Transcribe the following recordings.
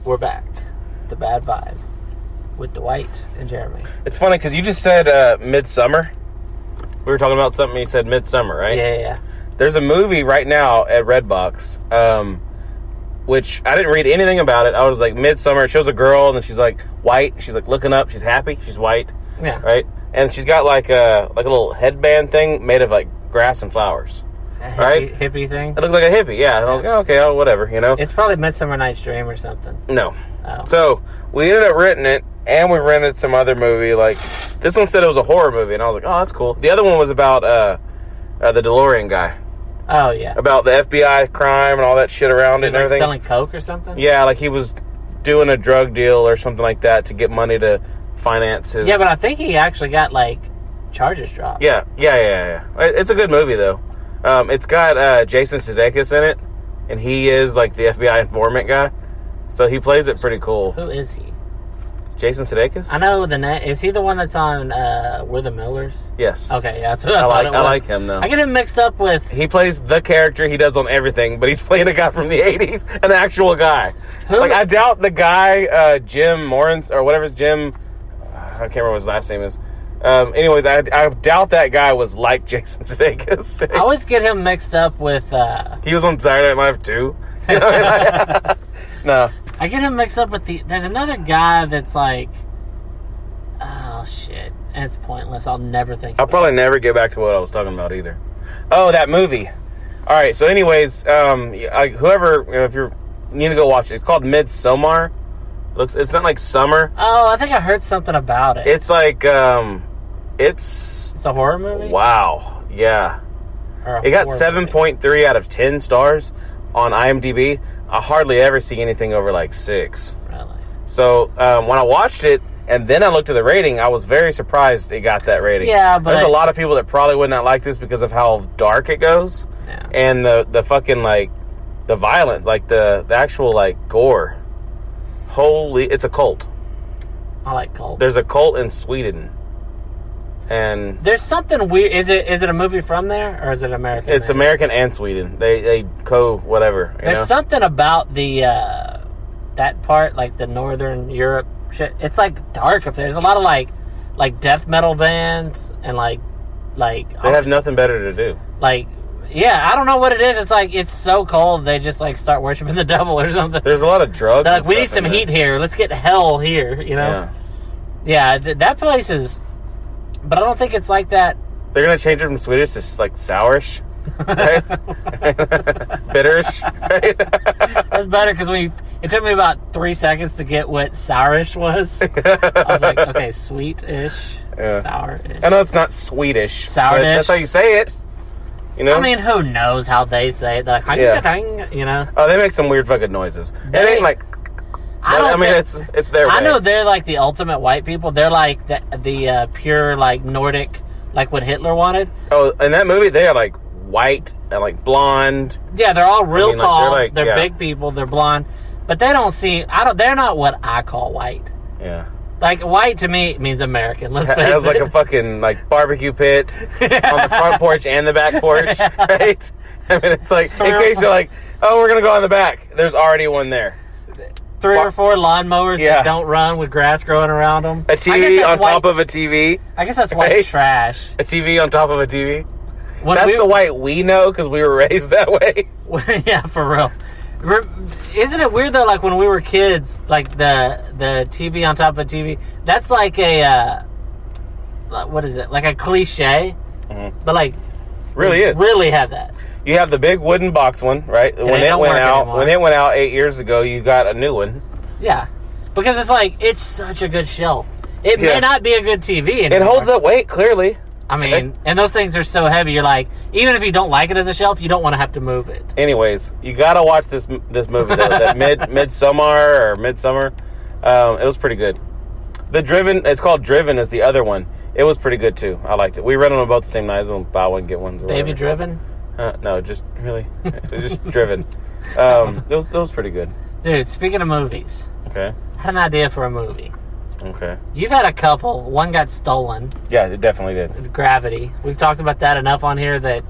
We're back. The Bad Vibe with Dwight and Jeremy. It's funny because you just said Midsummer. We were talking about something. You said Midsummer, right? Yeah. There's a movie right now at Redbox, which I didn't read anything about it. I was like, Midsummer. It shows a girl, and then she's like white. She's like looking up. She's happy. She's white. Yeah. Right. And she's got like a little headband thing made of like grass and flowers. Right? Hippie thing? It looks like a hippie, yeah. And I was like, okay, whatever, you know? It's probably Midsummer Night's Dream or something. No. Oh. So, we ended up renting it, and we rented some other movie. Like, this one said it was a horror movie, and I was like, oh, that's cool. The other one was about the DeLorean guy. Oh, yeah. About the FBI crime and all that shit around it and everything. Selling coke or something? Yeah, like he was doing a drug deal or something like that to get money to finance his... Yeah, but I think he actually got, like, charges dropped. Yeah. It's a good movie, though. It's got Jason Sudeikis in it, and he is like the FBI informant guy, so he plays it pretty cool. Who is he? Jason Sudeikis? I know the name. Is he the one that's on We're the Millers? Yes. Okay, yeah, that's what I like him though. I get him mixed up with. He plays the character he does on everything, but he's playing a guy from the '80s, an actual guy. Who? Like I doubt the guy Jim Morrison or whatever Jim. I can't remember what his last name is. Anyways, I doubt that guy was like Jason Sudeikis. I always get him mixed up with... He was on Saturday Night Live, too. You know what I mean? No. I get him mixed up with there's another guy that's like... Oh, shit. And it's pointless. I'll never think I'll probably never get back to what I was talking about, either. Oh, that movie. All right, so anyways, whoever... if you need to go watch it. It's called Midsommar. It's not like summer. Oh, I think I heard something about it. It's like... It's a horror movie? Wow. Yeah. It got 7.3 out of 10 stars on IMDb. I hardly ever see anything over like 6. Really? So when I watched it and then I looked at the rating, I was very surprised it got that rating. Yeah, but... There's a lot of people that probably would not like this because of how dark it goes. Yeah. And the fucking like... The violence, like the actual like gore. Holy... It's a cult. I like cults. There's a cult in Sweden. And there's something weird. Is it a movie from there or is it American? It's American and Sweden. They whatever. There's something about the that part, like the Northern Europe shit. It's like dark up there. There's a lot of like death metal bands and like they have nothing better to do. Like yeah, I don't know what it is. It's like it's so cold they just like start worshiping the devil or something. There's a lot of drugs. They're like we need some heat here. Let's get hell here. You know. Yeah, that place is. But I don't think it's like that. They're going to change it from Swedish to, like, sourish. Right? Bitterish. Right? That's better because it took me about 3 seconds to get what sourish was. I was like, okay, sweet-ish, sour-ish. I know it's not Swedish. Sour-ish. That's how you say it. You know? I mean, who knows how they say it? They're like, you know? Oh, they make some weird fucking noises. It ain't like... it's their way. I know they're like the ultimate white people. They're like the pure like Nordic, like what Hitler wanted. Oh, in that movie, they are like white and like blonde. Yeah, they're all real tall. They're big people. They're blonde, but they don't seem. They're not what I call white. Yeah. Like white to me means American. Let's face it. It has like a fucking like barbecue pit on the front porch and the back porch, right? I mean, it's like in case you're like, oh, we're gonna go on the back. There's already one there. 3 or 4 lawnmowers that don't run with grass growing around them. A TV on top of a TV. I guess that's white trash. A TV on top of a TV. That's the white we know because we were raised that way. Yeah, for real. Isn't it weird though? Like when we were kids, like the TV on top of a TV. That's like a what is it? Like a cliche, but like really is really had that. You have the big wooden box one, right? When it went out 8 years ago, you got a new one. Yeah, because it's like it's such a good shelf. It may not be a good TV anymore. It holds up weight clearly. I mean, and those things are so heavy. You're like, even if you don't like it as a shelf, you don't want to have to move it. Anyways, you gotta watch this movie though. That Midsummer. It was pretty good. It's called Driven is the other one. It was pretty good too. I liked it. We read them both the same night. So buy one get one. Baby Driven. No, just really, just Driven. It was pretty good. Dude, speaking of movies, okay, I had an idea for a movie. Okay, you've had a couple. One got stolen. Yeah, it definitely did. Gravity. We've talked about that enough on here that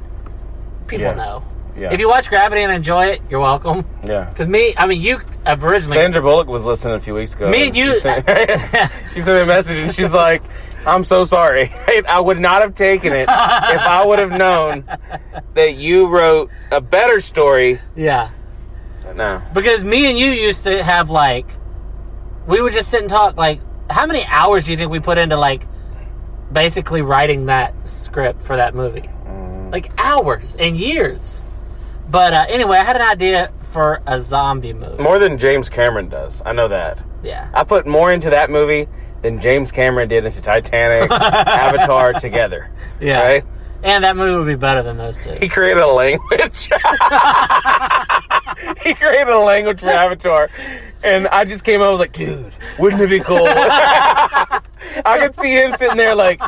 people know. Yeah. If you watch Gravity and enjoy it, you're welcome. Yeah. Because you have originally... Sandra Bullock was listening a few weeks ago. Me and you... She sent me a message, and she's like, I'm so sorry. I would not have taken it if I would have known that you wrote a better story. Yeah. No. Because me and you used to have, like... We would just sit and talk, like... How many hours do you think we put into, like, basically writing that script for that movie? Like, hours and years. But anyway, I had an idea for a zombie movie. More than James Cameron does. I know that. Yeah. I put more into that movie than James Cameron did into Titanic, Avatar together. Yeah. Right? And that movie would be better than those two. He created a language. He created a language for Avatar. And I just came out and was like, dude, wouldn't it be cool? I could see him sitting there, like,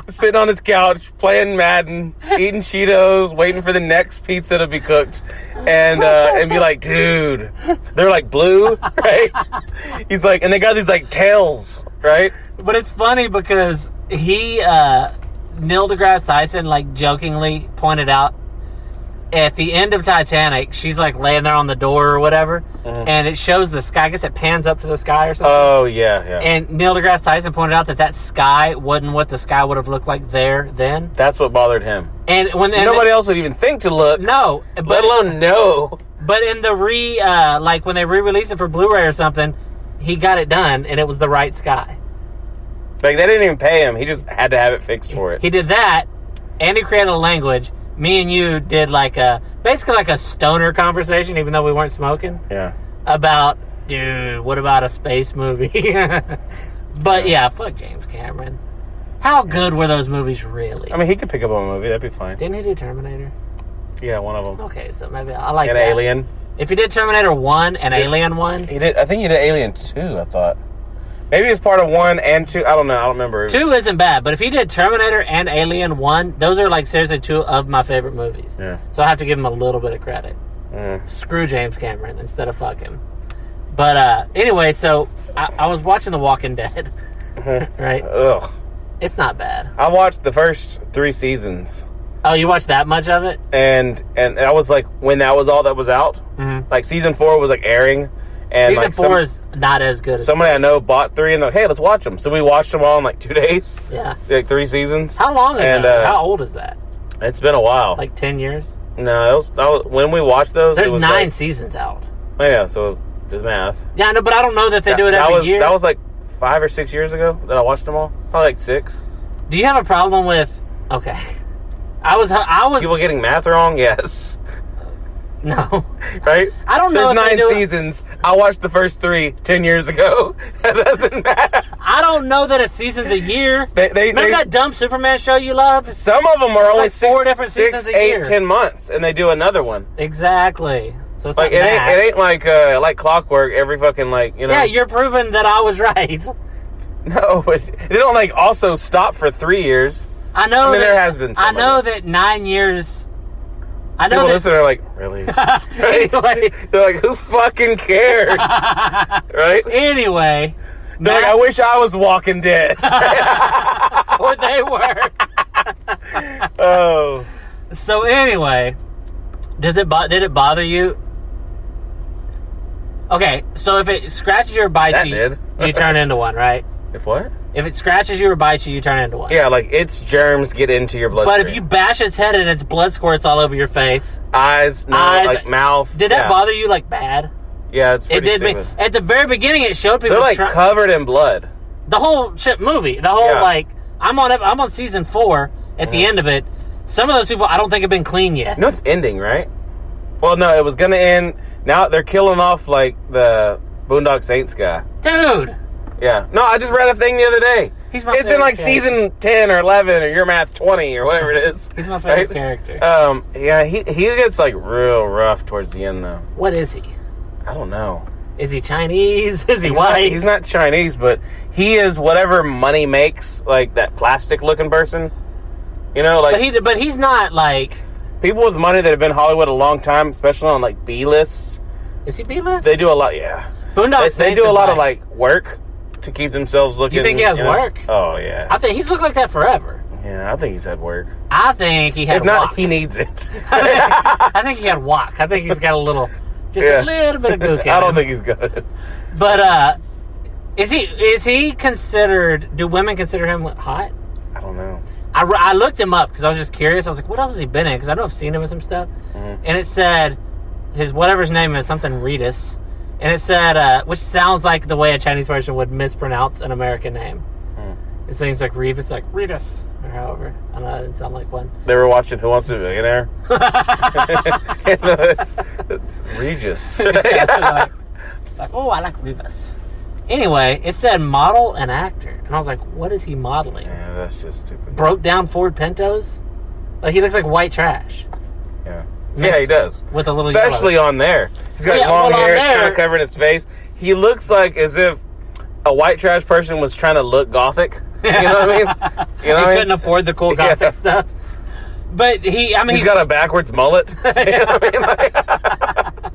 sitting on his couch, playing Madden, eating Cheetos, waiting for the next pizza to be cooked. And be like, dude, they're like blue, right? He's like, and they got these like tails, right? But it's funny because Neil deGrasse Tyson, like, jokingly pointed out at the end of Titanic, she's like laying there on the door or whatever, and it shows the sky. I guess it pans up to the sky or something. Oh, yeah. And Neil deGrasse Tyson pointed out that sky wasn't what the sky would have looked like there then. That's what bothered him. And nobody else would even think to look. No, let alone know. But in the like when they re-released it for Blu-ray or something, he got it done, and it was the right sky. Like, they didn't even pay him. He just had to have it fixed for it. He did that, and he created a language. Me and you did basically like a stoner conversation, even though we weren't smoking. Yeah. About, dude, what about a space movie? But yeah, fuck James Cameron. How good were those movies really? I mean, he could pick up a movie. That'd be fine. Didn't he do Terminator? Yeah, one of them. Okay, so maybe I like and that. Alien. If he did Terminator 1 and Alien 1. He did. I think he did Alien 2, I thought. Maybe it's part of 1 and 2. I don't know. I don't remember. 2 isn't bad, but if he did Terminator and Alien 1, those are like seriously 2 of my favorite movies. Yeah. So I have to give him a little bit of credit. Screw James Cameron instead of fuck him. But anyway, so I was watching The Walking Dead. Right? Ugh. It's not bad. I watched the first 3 seasons. Oh, you watched that much of it? And I was like, when that was all that was out, like season 4 was like airing. And season like 4 is not as good as somebody I know bought 3 and they're like, hey, let's watch them. So we watched them all in like 2 days. Yeah. Like 3 seasons. How long is that? How old is that? It's been a while. Like 10 years? No, that was when we watched those. There's it was 9 seasons out. Oh, yeah, so there's math. Yeah, no, but I don't know that they do it every year. That was like 5 or 6 years ago that I watched them all. Probably like 6. Do you have a problem with... Okay. I was People getting math wrong? Yes. No. Right? I don't know. There's 9 seasons. I watched the first 3 10 years ago. That doesn't matter. I don't know that a season's a year. Remember that dumb Superman show you loved? Some of them are only like 4 different seasons a year. 8, 10 months, and they do another one. Exactly. So it's like not it ain't like clockwork. Every fucking Yeah, you're proving that I was right. No, but they don't like also stop for 3 years. I know. I mean, there has been. I know that 9 years. I know people listen are like, really? Right? Anyway. They're like, who fucking cares? Right? Anyway. They're like, I wish I was Walking Dead. Or they were. Oh. So anyway, did it bother you? Okay, so if it scratches you or bites you, you turn into one, right? If what? If it scratches you or bites you, you turn into one. Yeah, like its germs get into your bloodstream. But if you bash its head and its blood squirts all over your face, eyes, like mouth. Did that bother you like bad? Yeah, it's pretty It did. At the very beginning, it showed people. They're like covered in blood. The whole shit movie, the whole I'm on season 4. At the end of it, some of those people I don't think have been clean yet. No, it's ending, right? Well, no, it was gonna end. Now they're killing off like the Boondock Saints guy. Dude. Yeah. No, I just read a thing the other day. It's in like season 10 or 11 or Your Math 20 or whatever it is. He's my favorite character. Yeah, he gets like real rough towards the end though. What is he? I don't know. Is he Chinese? Is he white? He's not Chinese, but he is whatever money makes, like that plastic looking person. You know, like but he's not like people with money that have been in Hollywood a long time, especially on like B lists. Is he B list? They do a lot, yeah. Boondock They do a lot of like work to keep themselves looking. You think he has work? Oh yeah. I think he's looked like that forever. Yeah, I think he's had work. I think he had If not, walk. he needs it. I think he had walk. I think he's got a little bit of gook in I don't him. think he's got it. But is he considered? Do women consider him hot? I don't know. I looked him up because I was just curious. I was like, what else has he been in? Because I know I've seen him in some stuff. Mm-hmm. And it said his whatever his name is, something Redis. And it said, which sounds like the way a Chinese person would mispronounce an American name. It seems like Revis, like Redis, or however. I don't know, that didn't sound like one. They were watching Who Wants to Be a Millionaire? it's Regis. like, oh, I like Revis. Anyway, it said model and actor. And I was like, what is he modeling? Yeah, that's just stupid. Broke down Ford Pintos? Like, he looks like white trash. Yeah. Yeah, he does. With a little especially yellow. on there. He's got long hair, kind of covering his face. He looks like as if a white trash person was trying to look gothic. You know what I mean? You know he couldn't afford the cool gothic stuff. But he's got a backwards mullet. You know what I mean?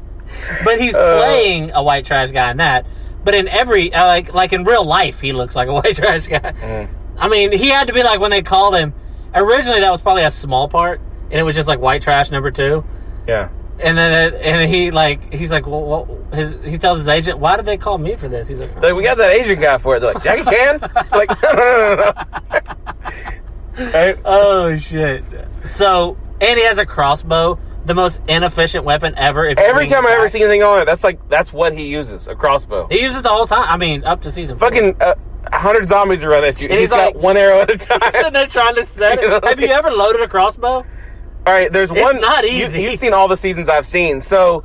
But he's playing a white trash guy in that. But in every like in real life, he looks like a white trash guy. Mm. I mean, he had to be like when they called him. Originally, that was probably a small part, and it was just like white trash number 2. Yeah. And then he's like, well, he tells his agent, why did they call me for this? He's like, we got that Asian guy for it. They're like, Jackie Chan? Like, no. Right? Oh shit! So, and he has a crossbow, the most inefficient weapon ever. Every time I ever see anything on it, that's what he uses, a crossbow. He uses it the whole time. I mean, up to season 4. Fucking 100 zombies are running at you, and he's like, got one arrow at a time. He's sitting there trying to set it. Have you ever loaded a crossbow? All right, there's one. It's not easy. You've seen all the seasons I've seen. So,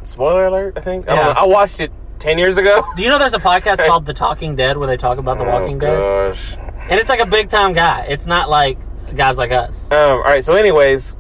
spoiler alert, I think. I don't know. I watched it 10 years ago. Do you know there's a podcast called The Talking Dead where they talk about The Walking Dead? Gosh. And it's like a big time guy. It's not like guys like us. All right, so anyways,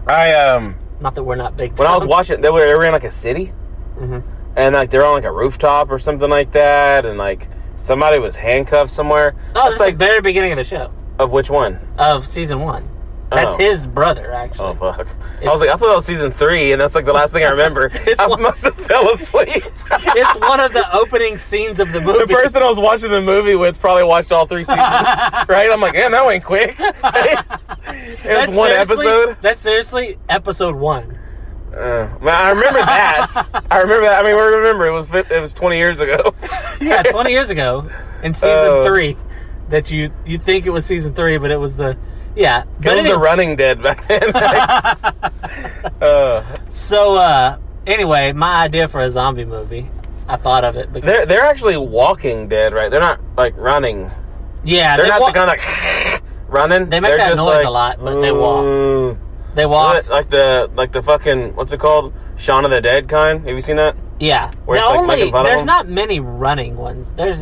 not that we're not big time. When I was watching, they were in like a city. Mm-hmm. And like they're on like a rooftop or something like that, and like somebody was handcuffed somewhere. Oh, that's like the very beginning of the show. Of which one? Of season 1. That's his brother, actually. Oh, fuck. I thought that was season 3, and that's like the last thing I remember. I must have fell asleep. It's one of the opening scenes of the movie. The person I was watching the movie with probably watched all 3 seasons, right? I'm like, man, that went quick. Right? It was one episode. That's seriously episode 1. I remember that. I mean, remember, it was 20 years ago. Yeah, 20 years ago in season 3. That you think it was season 3, but it was the... Yeah. But it was The Running Dead back then. So, anyway, my idea for a zombie movie, I thought of it. Because they're actually walking dead, right? They're not, like, running. Yeah. They're not the kind of, like, running. They make that noise a lot, but they walk. They walk. Like the fucking, what's it called? Shaun of the Dead kind? Have you seen that? Yeah. Where it's like making fun of there's them? not many running ones. There's,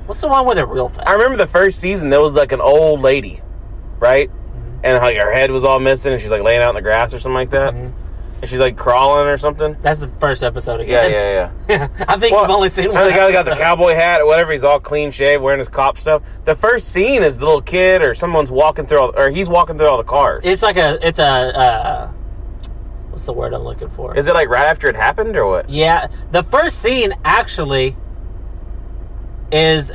what's the one where they're real fast? I remember the first season, there was, like, an old lady. Right? Mm-hmm. And like her head was all missing, and she's like laying out in the grass or something like that. Mm-hmm. And she's like crawling or something. That's the first episode again. Yeah. I think you've only seen one. The guy got the cowboy hat or whatever. He's all clean shaved, wearing his cop stuff. The first scene is the little kid or someone's walking through, he's walking through all the cars. It's a what's the word I'm looking for? Is it like right after it happened or what? Yeah, the first scene actually is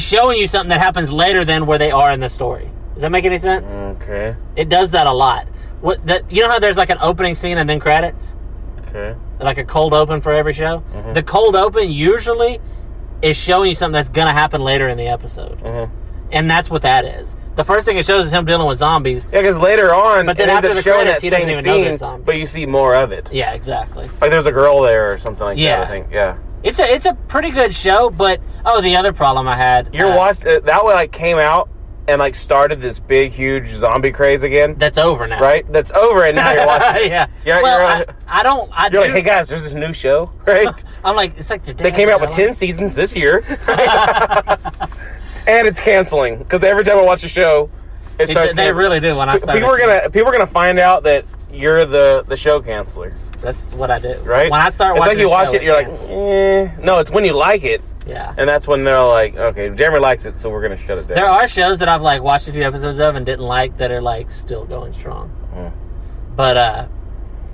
showing you something that happens later than where they are in the story. Does that make any sense? Okay. It does that a lot. You know how there's like an opening scene and then credits? Okay. Like a cold open for every show? Mm-hmm. The cold open usually is showing you something that's going to happen later in the episode. Mm-hmm. And that's what that is. The first thing it shows is him dealing with zombies. Yeah, because later on, but then after the credits, he doesn't even know there's zombies. But you see more of it. Yeah, exactly. Like there's a girl there or something like that, I think. Yeah. It's a pretty good show, but the other problem I had... that one like came out and like started this big, huge zombie craze again. That's over now. Right? That's over, and now you're watching it. Yeah. You're like, hey guys, there's this new show, right? I'm like, it's like they came out with 10 seasons this year. And it's canceling, because every time I watch a show, it starts They really do when I start. People are gonna find out that you're the show canceler. That's what I do. Right? When I start watching it's like you watch it, you're like, no, it's when you like it. Yeah. And that's when they're like, okay, Jeremy likes it, so we're going to shut it down. There are shows that I've like watched a few episodes of and didn't like that are like still going strong. Mm. But,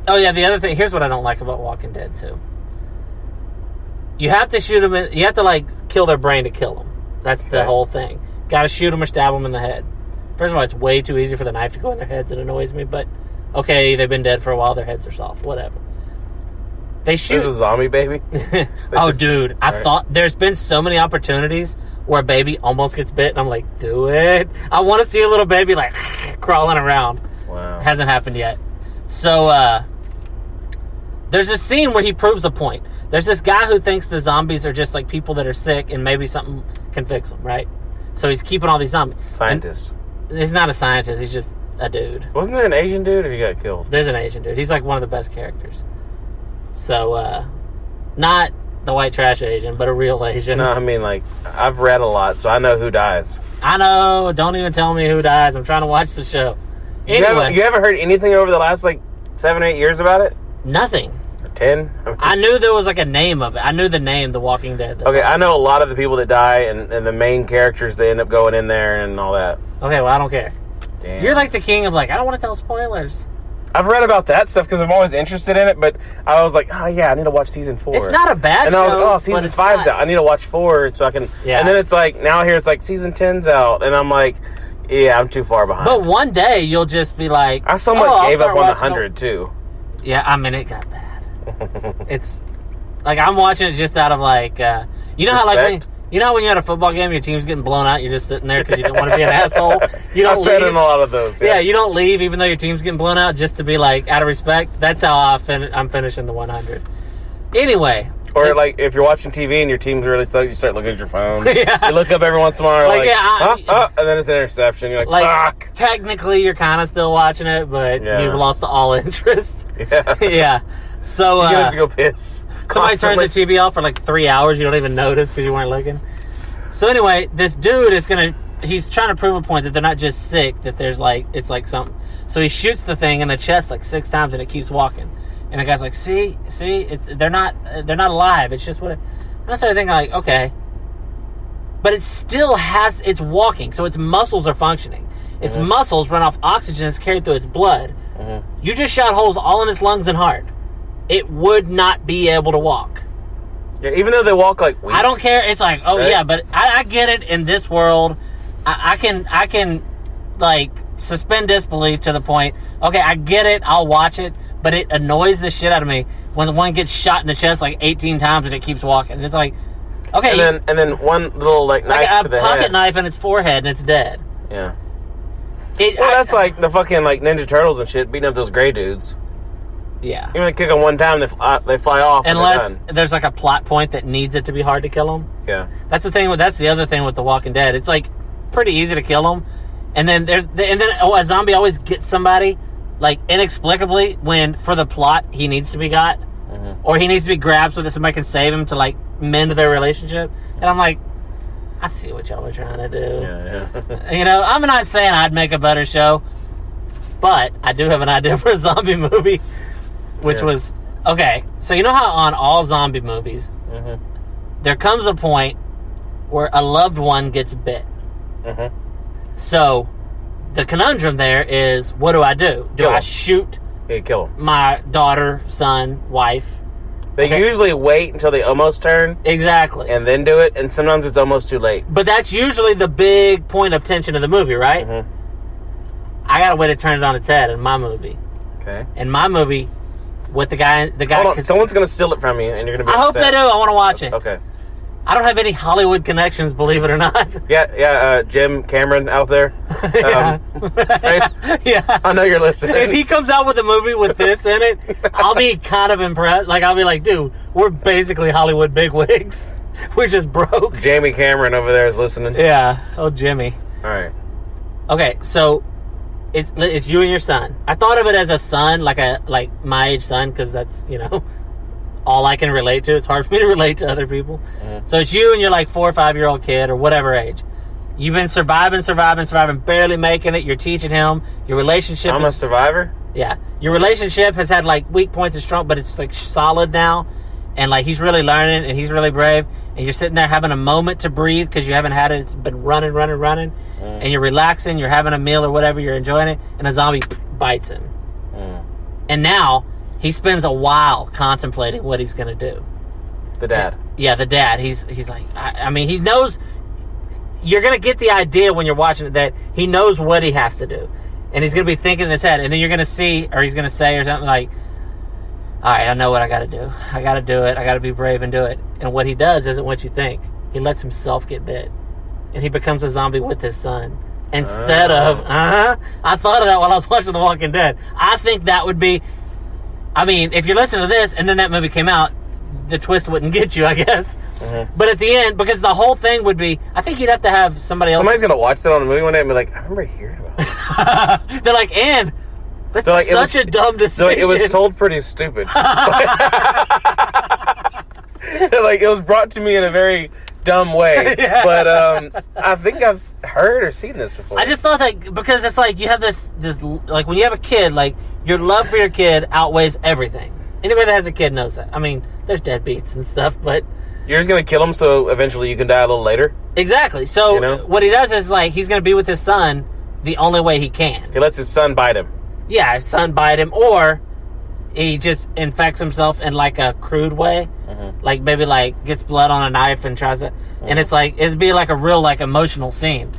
the other thing, here's what I don't like about Walking Dead too. You have to shoot them, you have to like kill their brain to kill them. That's the whole thing. got to shoot them or stab them in the head. First of all, it's way too easy for the knife to go in their heads. It annoys me, but okay, they've been dead for a while. Their heads are soft. Whatever. They shoot. This is a zombie baby? Oh, dude. I thought there's been so many opportunities where a baby almost gets bit, and I'm like, do it. I want to see a little baby, like, crawling around. Wow. Hasn't happened yet. So, there's a scene where he proves a point. There's this guy who thinks the zombies are just, like, people that are sick, and maybe something can fix them, right? So he's keeping all these zombies. Scientist. And he's not a scientist. He's just a dude. Wasn't there an Asian dude, or he got killed? There's an Asian dude. He's, like, one of the best characters. So, not the white trash Asian, but a real Asian. No, I mean, like, I've read a lot, so I know who dies. I know. Don't even tell me who dies. I'm trying to watch the show. Anyway. You haven't heard anything over the last, like, 7 or 8 years about it? Nothing. Or 10? I knew there was, like, a name of it. I knew the name, The Walking Dead. Okay, I know a lot of the people that die, and the main characters that end up going in there and all that. Okay, well, I don't care. Damn. You're like the king of, like, I don't want to tell spoilers. I've read about that stuff because I'm always interested in it, but I was like, oh yeah, I need to watch season 4. It's not a bad show. And I was like, oh, season 5's out. I need to watch 4 so I can. Yeah. And then it's like, now here it's like season 10's out, and I'm like, yeah, I'm too far behind. But one day you'll just be like, I somewhat gave up on the 100 too. Yeah, I mean, it got bad. It's like I'm watching it just out of like, you know how like when you're at a football game, your team's getting blown out, you're just sitting there because you don't want to be an asshole. You don't I've said in a lot of those. Yeah, you don't leave even though your team's getting blown out just to be like out of respect. That's how I'm finishing the 100. Anyway. Or like if you're watching TV and your team's really sucks, you start looking at your phone. Yeah. You look up every once in a while, like and then it's an interception. You're like, fuck. Technically, you're kind of still watching it, but you've lost all interest. Yeah. Yeah. So you have to go piss. Somebody turns the TV off for like 3 hours. You don't even notice because you weren't looking. So anyway, this dude he's trying to prove a point that they're not just sick, that there's like, it's like something. So he shoots the thing in the chest like 6 times and it keeps walking. And the guy's like, see, they're not alive. It's just what and I started thinking like, okay. But it still it's walking. So its muscles are functioning. Its muscles run off oxygen that's carried through its blood. You just shot holes all in its lungs and heart. It would not be able to walk. Yeah, even though they walk like weak. I don't care. It's like, oh right? Yeah, but I get it in this world. I can like suspend disbelief to the point. Okay, I get it. I'll watch it, but it annoys the shit out of me when the one gets shot in the chest like 18 times and it keeps walking. It's like, okay, and then one little like knife to the head. A pocket knife in its forehead and it's dead. Yeah. That's like the fucking like Ninja Turtles and shit beating up those gray dudes. Yeah. You only kick them one time, they fly off. Unless there's like a plot point that needs it to be hard to kill them. Yeah. That's the other thing with The Walking Dead. It's like pretty easy to kill them, and then a zombie always gets somebody like inexplicably when for the plot he needs to be got, or he needs to be grabbed so that somebody can save him to like mend their relationship. And I'm like, I see what y'all are trying to do. Yeah. You know, I'm not saying I'd make a better show, but I do have an idea for a zombie movie. Which was, okay, so you know how on all zombie movies, there comes a point where a loved one gets bit. So, the conundrum there is, what do I do? Do I shoot kill him. My daughter, son, wife? They usually wait until they almost turn. Exactly. And then do it, and sometimes it's almost too late. But that's usually the big point of tension of the movie, right? I got a way to turn it on its head in my movie. Okay. In my movie... With the guy. Hold on. Someone's going to steal it from you, and you're going to be I hope they do. I want to watch it. Okay. I don't have any Hollywood connections, believe it or not. Yeah, Jim Cameron out there. Right? Yeah. I know you're listening. If he comes out with a movie with this in it, I'll be kind of impressed. Like, I'll be like, dude, we're basically Hollywood bigwigs. We're just broke. Jamie Cameron over there is listening. Yeah. Oh, Jimmy. All right. Okay, so... It's you and your son. I thought of it as a son, like my age son, because that's, you know, all I can relate to. It's hard for me to relate to other people. So it's you and your like 4 or 5 year old kid or whatever age. You've been surviving, barely making it. You're teaching him. Your relationship I'm a survivor? Yeah. Your relationship has had like weak points and strong, but it's like solid now. And like he's really learning and he's really brave. And you're sitting there having a moment to breathe because you haven't had it. It's been running. And you're relaxing. You're having a meal or whatever. You're enjoying it. And a zombie bites him. And now he spends a while contemplating what he's going to do. The dad. Yeah, the dad. He's like, I mean, he knows. you're going to get the idea when you're watching it that he knows what he has to do. And he's going to be thinking in his head. And then you're going to see, or he's going to say or something like, all right, I know what I got to do. I got to do it. I got to be brave and do it. And what he does isn't what you think. He lets himself get bit. And he becomes a zombie with his son. Instead of, I thought of that while I was watching The Walking Dead. I think that would be, I mean, if you're listening to this and then that movie came out, the twist wouldn't get you, I guess. Mm-hmm. But at the end, because the whole thing would be, I think you'd have to have somebody else. Somebody's going to watch that on a movie one day and be like, I remember hearing about it. They're like, and that's like, such a dumb decision. Like, it was told pretty stupid. Like, it was brought to me in a very dumb way. Yeah. But I think I've heard or seen this before. I just thought that because it's like you have this like when you have a kid, like your love for your kid outweighs everything. Anybody that has a kid knows that. I mean, there's deadbeats and stuff, but you're just going to kill him so eventually you can die a little later? Exactly. So what he does is like he's going to be with his son the only way he can. He lets his son bite him. Yeah, his son bite him, or he just infects himself in like a crude way. Mm-hmm. Like maybe like gets blood on a knife and tries to, and it's like, it'd be like a real like emotional scene.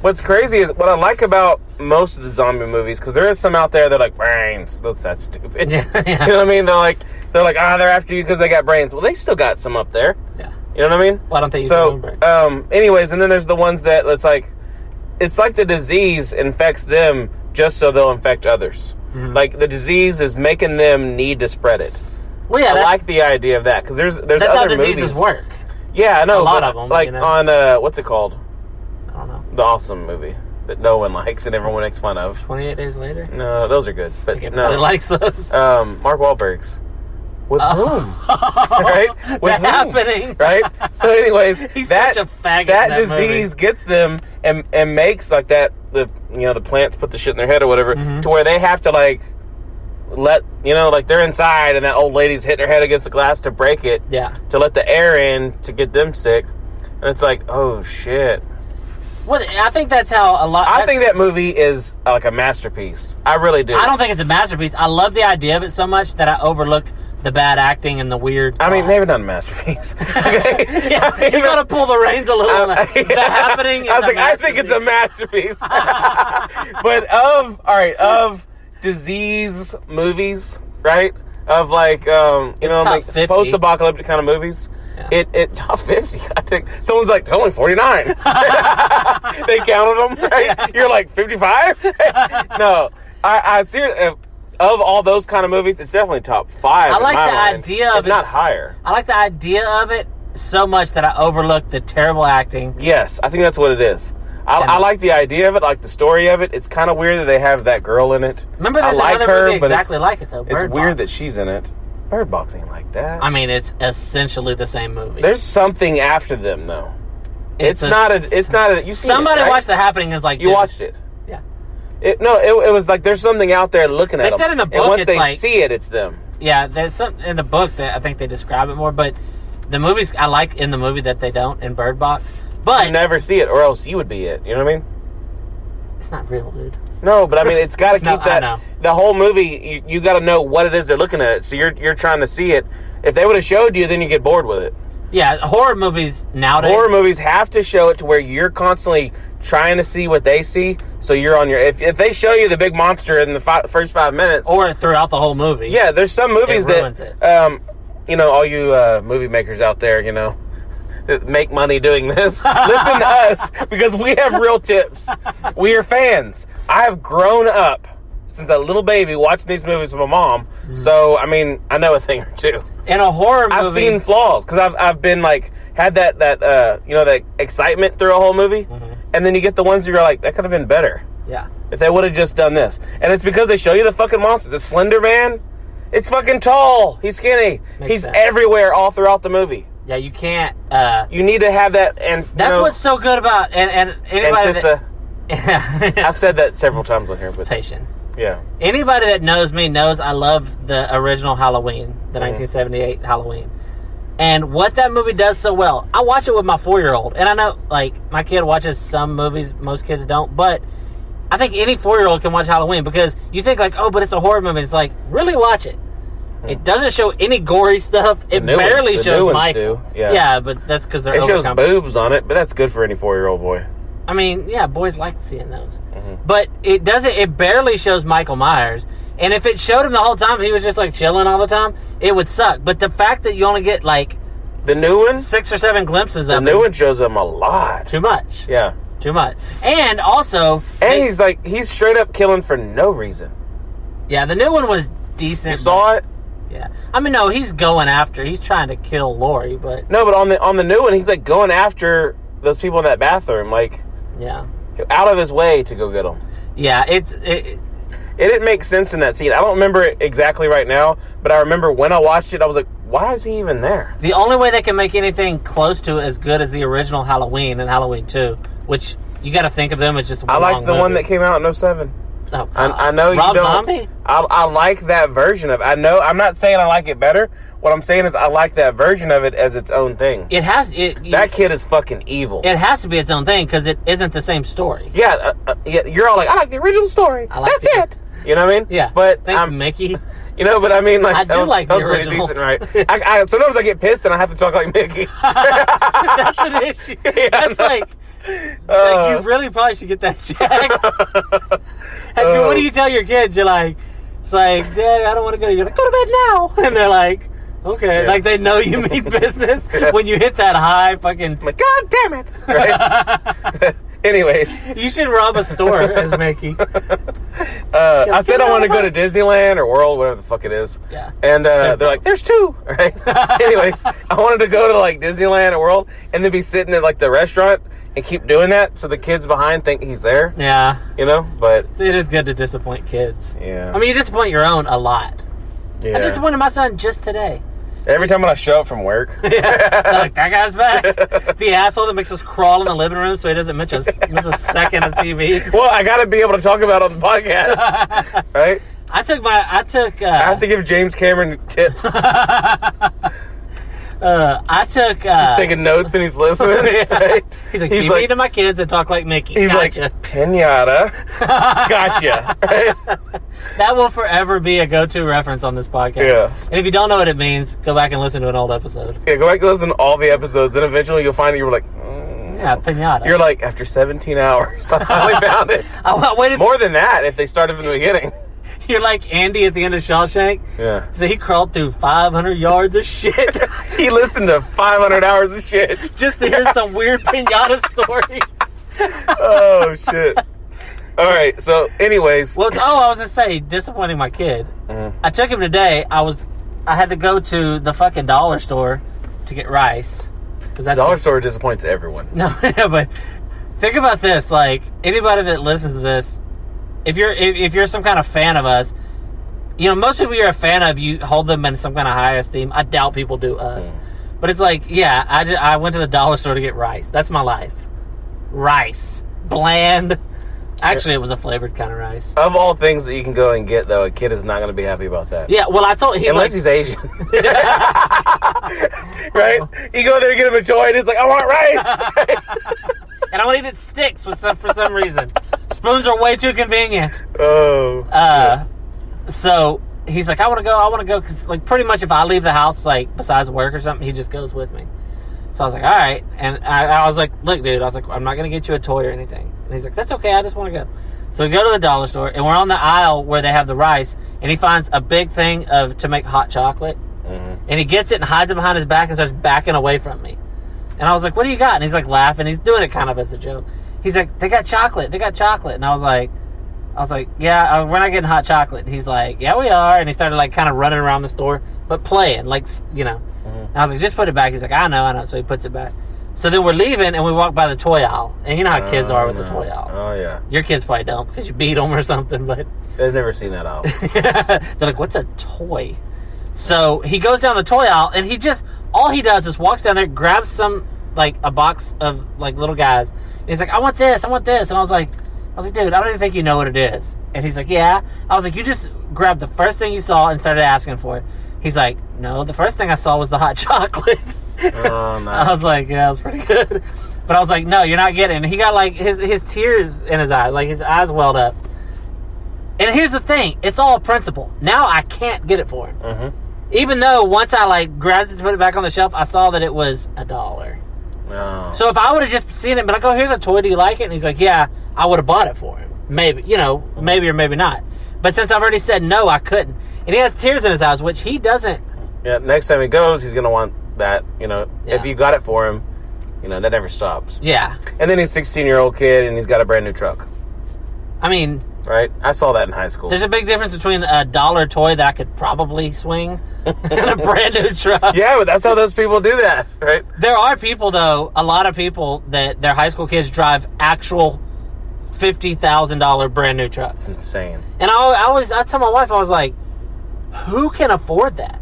What's crazy is what I like about most of the zombie movies, because there is some out there that are like, brains. That's stupid. Yeah. You know what I mean? They're like, they're after you because they got brains. Well, they still got some up there. Yeah. You know what I mean? Why don't they use their own brain? Anyways, and then there's the ones that it's like the disease infects them just so they'll infect others. Mm-hmm. Like the disease is making them need to spread it. Well, yeah, I like the idea of that because there's that's other how diseases movies. Work. Yeah, I know. A lot of them, like on what's it called? I don't know. The Awesome movie that no one likes and everyone makes fun of. 28 Days Later? No, those are good. But nobody likes those. Mark Wahlberg's. With whom? Right? With whom? Happening. Right? So anyways, he's such a faggot. That disease gets them and makes like that the plants put the shit in their head or whatever to where they have to like let like they're inside and that old lady's hitting her head against the glass to break it. Yeah. To let the air in to get them sick. And it's like, oh shit. Well, I think that's how a lot... I think that movie is like a masterpiece. I really do. I don't think it's a masterpiece. I love the idea of it so much that I overlook the bad acting and the weird... I mean, maybe not a masterpiece. Okay? Yeah, you got to pull the reins a little. The Happening is I think it's a masterpiece. But of disease movies, right? Of like, like post-apocalyptic kind of movies... Yeah. It top 50. I think someone's like, it's only 49. They counted them, right? Yeah. You're like 55. No, I seriously, of all those kind of movies, it's definitely top 5. I like the idea of it, not higher. I like the idea of it so much that I overlook the terrible acting. Yes, I think that's what it is. I like the idea of it, I like the story of it. It's kind of weird that they have that girl in it. Remember, there's another movie exactly like it though. It's weird that she's in it. Bird Box ain't like that. I mean, it's essentially the same movie. There's something after them, though. It's not a. You somebody it, right? Watched The Happening is like you watched it. Yeah. It was like there's something out there looking at them. They said in the book, and once it's they like, see it, it's them. Yeah, there's something in the book that I think they describe it more, but the movies I like in the movie that they don't in Bird Box. But you never see it, or else you would be it. You know what I mean? It's not real, dude. No, but I mean, it's got to keep that. I know. The whole movie, you got to know what it is they're looking at. So you're trying to see it. If they would have showed you, then you get bored with it. Yeah, horror movies nowadays. Horror movies have to show it to where you're constantly trying to see what they see. So you're on your. If they show you the big monster in the first 5 minutes, or throughout the whole movie. Yeah, there's some movies that all you movie makers out there, that make money doing this, listen to us because we have real tips. We are fans. I have grown up since a little baby watching these movies with my mom. Mm-hmm. So, I mean, I know a thing or two. In a horror movie, I've seen flaws because I've been like had that excitement through a whole movie, and then you get the ones that you're like, that could have been better. Yeah. If they would have just done this, and it's because they show you the fucking monster, the Slender Man. It's fucking tall. He's skinny. He's everywhere all throughout the movie. Yeah, you can't. You need to have that, and that's what's so good about and anybody. I've said that several times on here, but patient. Yeah. Anybody that knows me knows I love the original Halloween, the 1978 Halloween, and what that movie does so well. I watch it with my 4-year-old, and I know like my kid watches some movies most kids don't, but I think any 4-year-old can watch Halloween because you think like, oh, but it's a horror movie. It's like really watch it. It doesn't show any gory stuff. It barely shows Michael. Yeah, but that's because they're. It shows boobs on it, but that's good for any 4-year-old boy. I mean, yeah, boys like seeing those. But it doesn't. It barely shows Michael Myers. And if it showed him the whole time, if he was just like chilling all the time, it would suck. But the fact that you only get like the new one, 6 or 7 glimpses of the new one shows him a lot. Too much. Yeah, too much. And also, he's straight up killing for no reason. Yeah, the new one was decent. You saw it? Yeah, I mean, no, he's going after. He's trying to kill Lori, but no, but on the new one, he's like going after those people in that bathroom, like out of his way to go get them. Yeah, it didn't make sense in that scene. I don't remember it exactly right now, but I remember when I watched it, I was like, why is he even there? The only way they can make anything close to as good as the original Halloween and Halloween 2, which you got to think of them as just one I like the one that came out in 2007. Oh, I know Rob you don't. Zombie? I like that version of it. I know. I'm not saying I like it better. What I'm saying is I like that version of it as its own thing. That kid is fucking evil. It has to be its own thing because it isn't the same story. Yeah, you're all like, I like the original story. That's it. You know what I mean? Yeah. But thanks, Mickey. You know, but I mean, like, I do like the original. Decent, right? I sometimes I get pissed and I have to talk like Mickey. That's an issue. Yeah, that's like you really probably should get that checked. What do you tell your kids? You're like, it's like, Dad, I don't want to go. You're like, go to bed now. And they're like, okay. Yeah. Like, they know you mean business when you hit that high fucking... I'm like, God damn it. Right? Anyways. You should rob a store as Mickey. I said I want to go to Disneyland or World, whatever the fuck it is. Yeah. And they're like, there's 2. Right? Anyways, I wanted to go to, like, Disneyland or World and then be sitting at, like, the restaurant and keep doing that so the kids behind think he's there. Yeah. You know? But it is good to disappoint kids. Yeah. I mean, you disappoint your own a lot. Yeah. I disappointed my son just today. Every time when I show up from work. Yeah. Like, that guy's back. The asshole that makes us crawl in the living room so he doesn't miss a second of TV. Well, I got to be able to talk about it on the podcast. Right? I I have to give James Cameron tips. He's taking notes and he's listening. Right? He's like, give me to my kids and talk like Mickey. He's gotcha. Like, pinata. Gotcha. Right? That will forever be a go-to reference on this podcast. Yeah. And if you don't know what it means, go back and listen to an old episode. Yeah, go back and listen to all the episodes, and eventually you'll find it. You were like, yeah, pinata. You're like, after 17 hours, I finally found it. I waited more than that if they started from the beginning. You're like Andy at the end of Shawshank. Yeah. So he crawled through 500 yards of shit. He listened to 500 hours of shit. Just to hear some weird pinata story. Oh, shit. All right, so anyways. Well, I was going to say, disappointing my kid. Mm-hmm. I took him today. I had to go to the fucking dollar store to get rice. The dollar store disappoints everyone. No, but think about this. Like, anybody that listens to this, if you're some kind of fan of us, you know, most people you're a fan of, you hold them in some kind of high esteem. I doubt people do us. But it's like, yeah, I went to the dollar store to get rice. That's my life. Rice. Bland. Actually, it was a flavored kind of rice. Of all things that you can go and get, though, a kid is not going to be happy about that. Yeah, well, I told him. Unless he's Asian. Right? You go there to get him a toy, and he's like, I want rice. And I want to eat it sticks for some reason. Spoons are way too convenient. Oh. So he's like, I want to go, because, like, pretty much if I leave the house, like, besides work or something, he just goes with me. So I was like, all right. And I was like, look, dude, I'm not going to get you a toy or anything. And he's like, that's okay, I just want to go. So we go to the dollar store, and we're on the aisle where they have the rice, and he finds a big thing to make hot chocolate. Mm-hmm. And he gets it and hides it behind his back and starts backing away from me. And I was like, what do you got? And he's like laughing. He's doing it kind of as a joke. He's like, they got chocolate. And I was like, yeah, we're not getting hot chocolate. And he's like, yeah, we are. And he started like kind of running around the store, but playing, like, you know. Mm-hmm. And I was like, just put it back. He's like, I know. So he puts it back. So then we're leaving, and we walk by the toy aisle. And you know how kids are with the toy aisle. Oh, yeah. Your kids probably don't because you beat them or something, but... They've never seen that aisle. They're like, what's a toy? So he goes down the toy aisle, and all he does is walks down there, grabs some, like, a box of, like, little guys. And he's like, I want this. And I was like, dude, I don't even think you know what it is. And he's like, yeah. I was like, you just grabbed the first thing you saw and started asking for it. He's like, no, the first thing I saw was the hot chocolate. Oh, nice. I was like, yeah, that was pretty good. But I was like, no, you're not getting it. And he got, like, his tears in his eyes. Like, his eyes welled up. And here's the thing. It's all a principle. Now I can't get it for him. Mm-hmm. Even though once I like grabbed it to put it back on the shelf, I saw that it was $1. No. So if I would have just seen it, but like, oh, here's a toy, do you like it? And he's like, yeah, I would have bought it for him. Maybe, maybe or maybe not. But since I've already said no, I couldn't. And he has tears in his eyes, which he doesn't. Yeah, next time he goes, he's going to want that, Yeah. If you got it for him, that never stops. Yeah. And then he's a 16-year-old kid, and he's got a brand new truck. I mean... Right? I saw that in high school. There's a big difference between a $1 toy that I could probably swing and a brand new truck. Yeah, but that's how those people do that, right? There are people, though, a lot of people that their high school kids drive actual $50,000 brand new trucks. It's insane. And I tell my wife, I was like, who can afford that?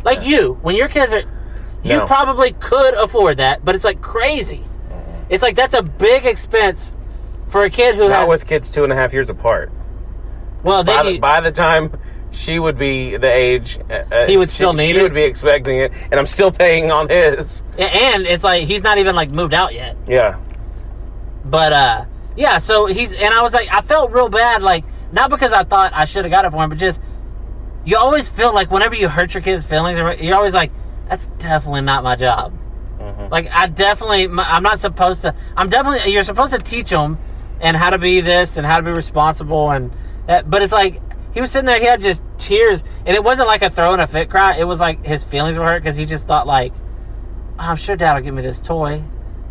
Like you, when your kids are, you probably could afford that, but it's like crazy. It's like that's a big expense for a kid who Not has... with kids 2.5 years apart. Well, by the time she would be the age... he would still need it? She would be expecting it, and I'm still paying on his. And it's like, he's not even like moved out yet. Yeah. But, yeah, so and I was like, I felt real bad, like, not because I thought I should have got it for him, but just, you always feel like whenever you hurt your kids' feelings, you're always like, that's definitely not my job. Mm-hmm. Like, I'm not supposed to, you're supposed to teach them and how to be this and how to be responsible and that, but it's like, he was sitting there, he had just tears, and it wasn't like a throw in a fit cry, it was like his feelings were hurt because he just thought like, oh, I'm sure Dad will give me this toy,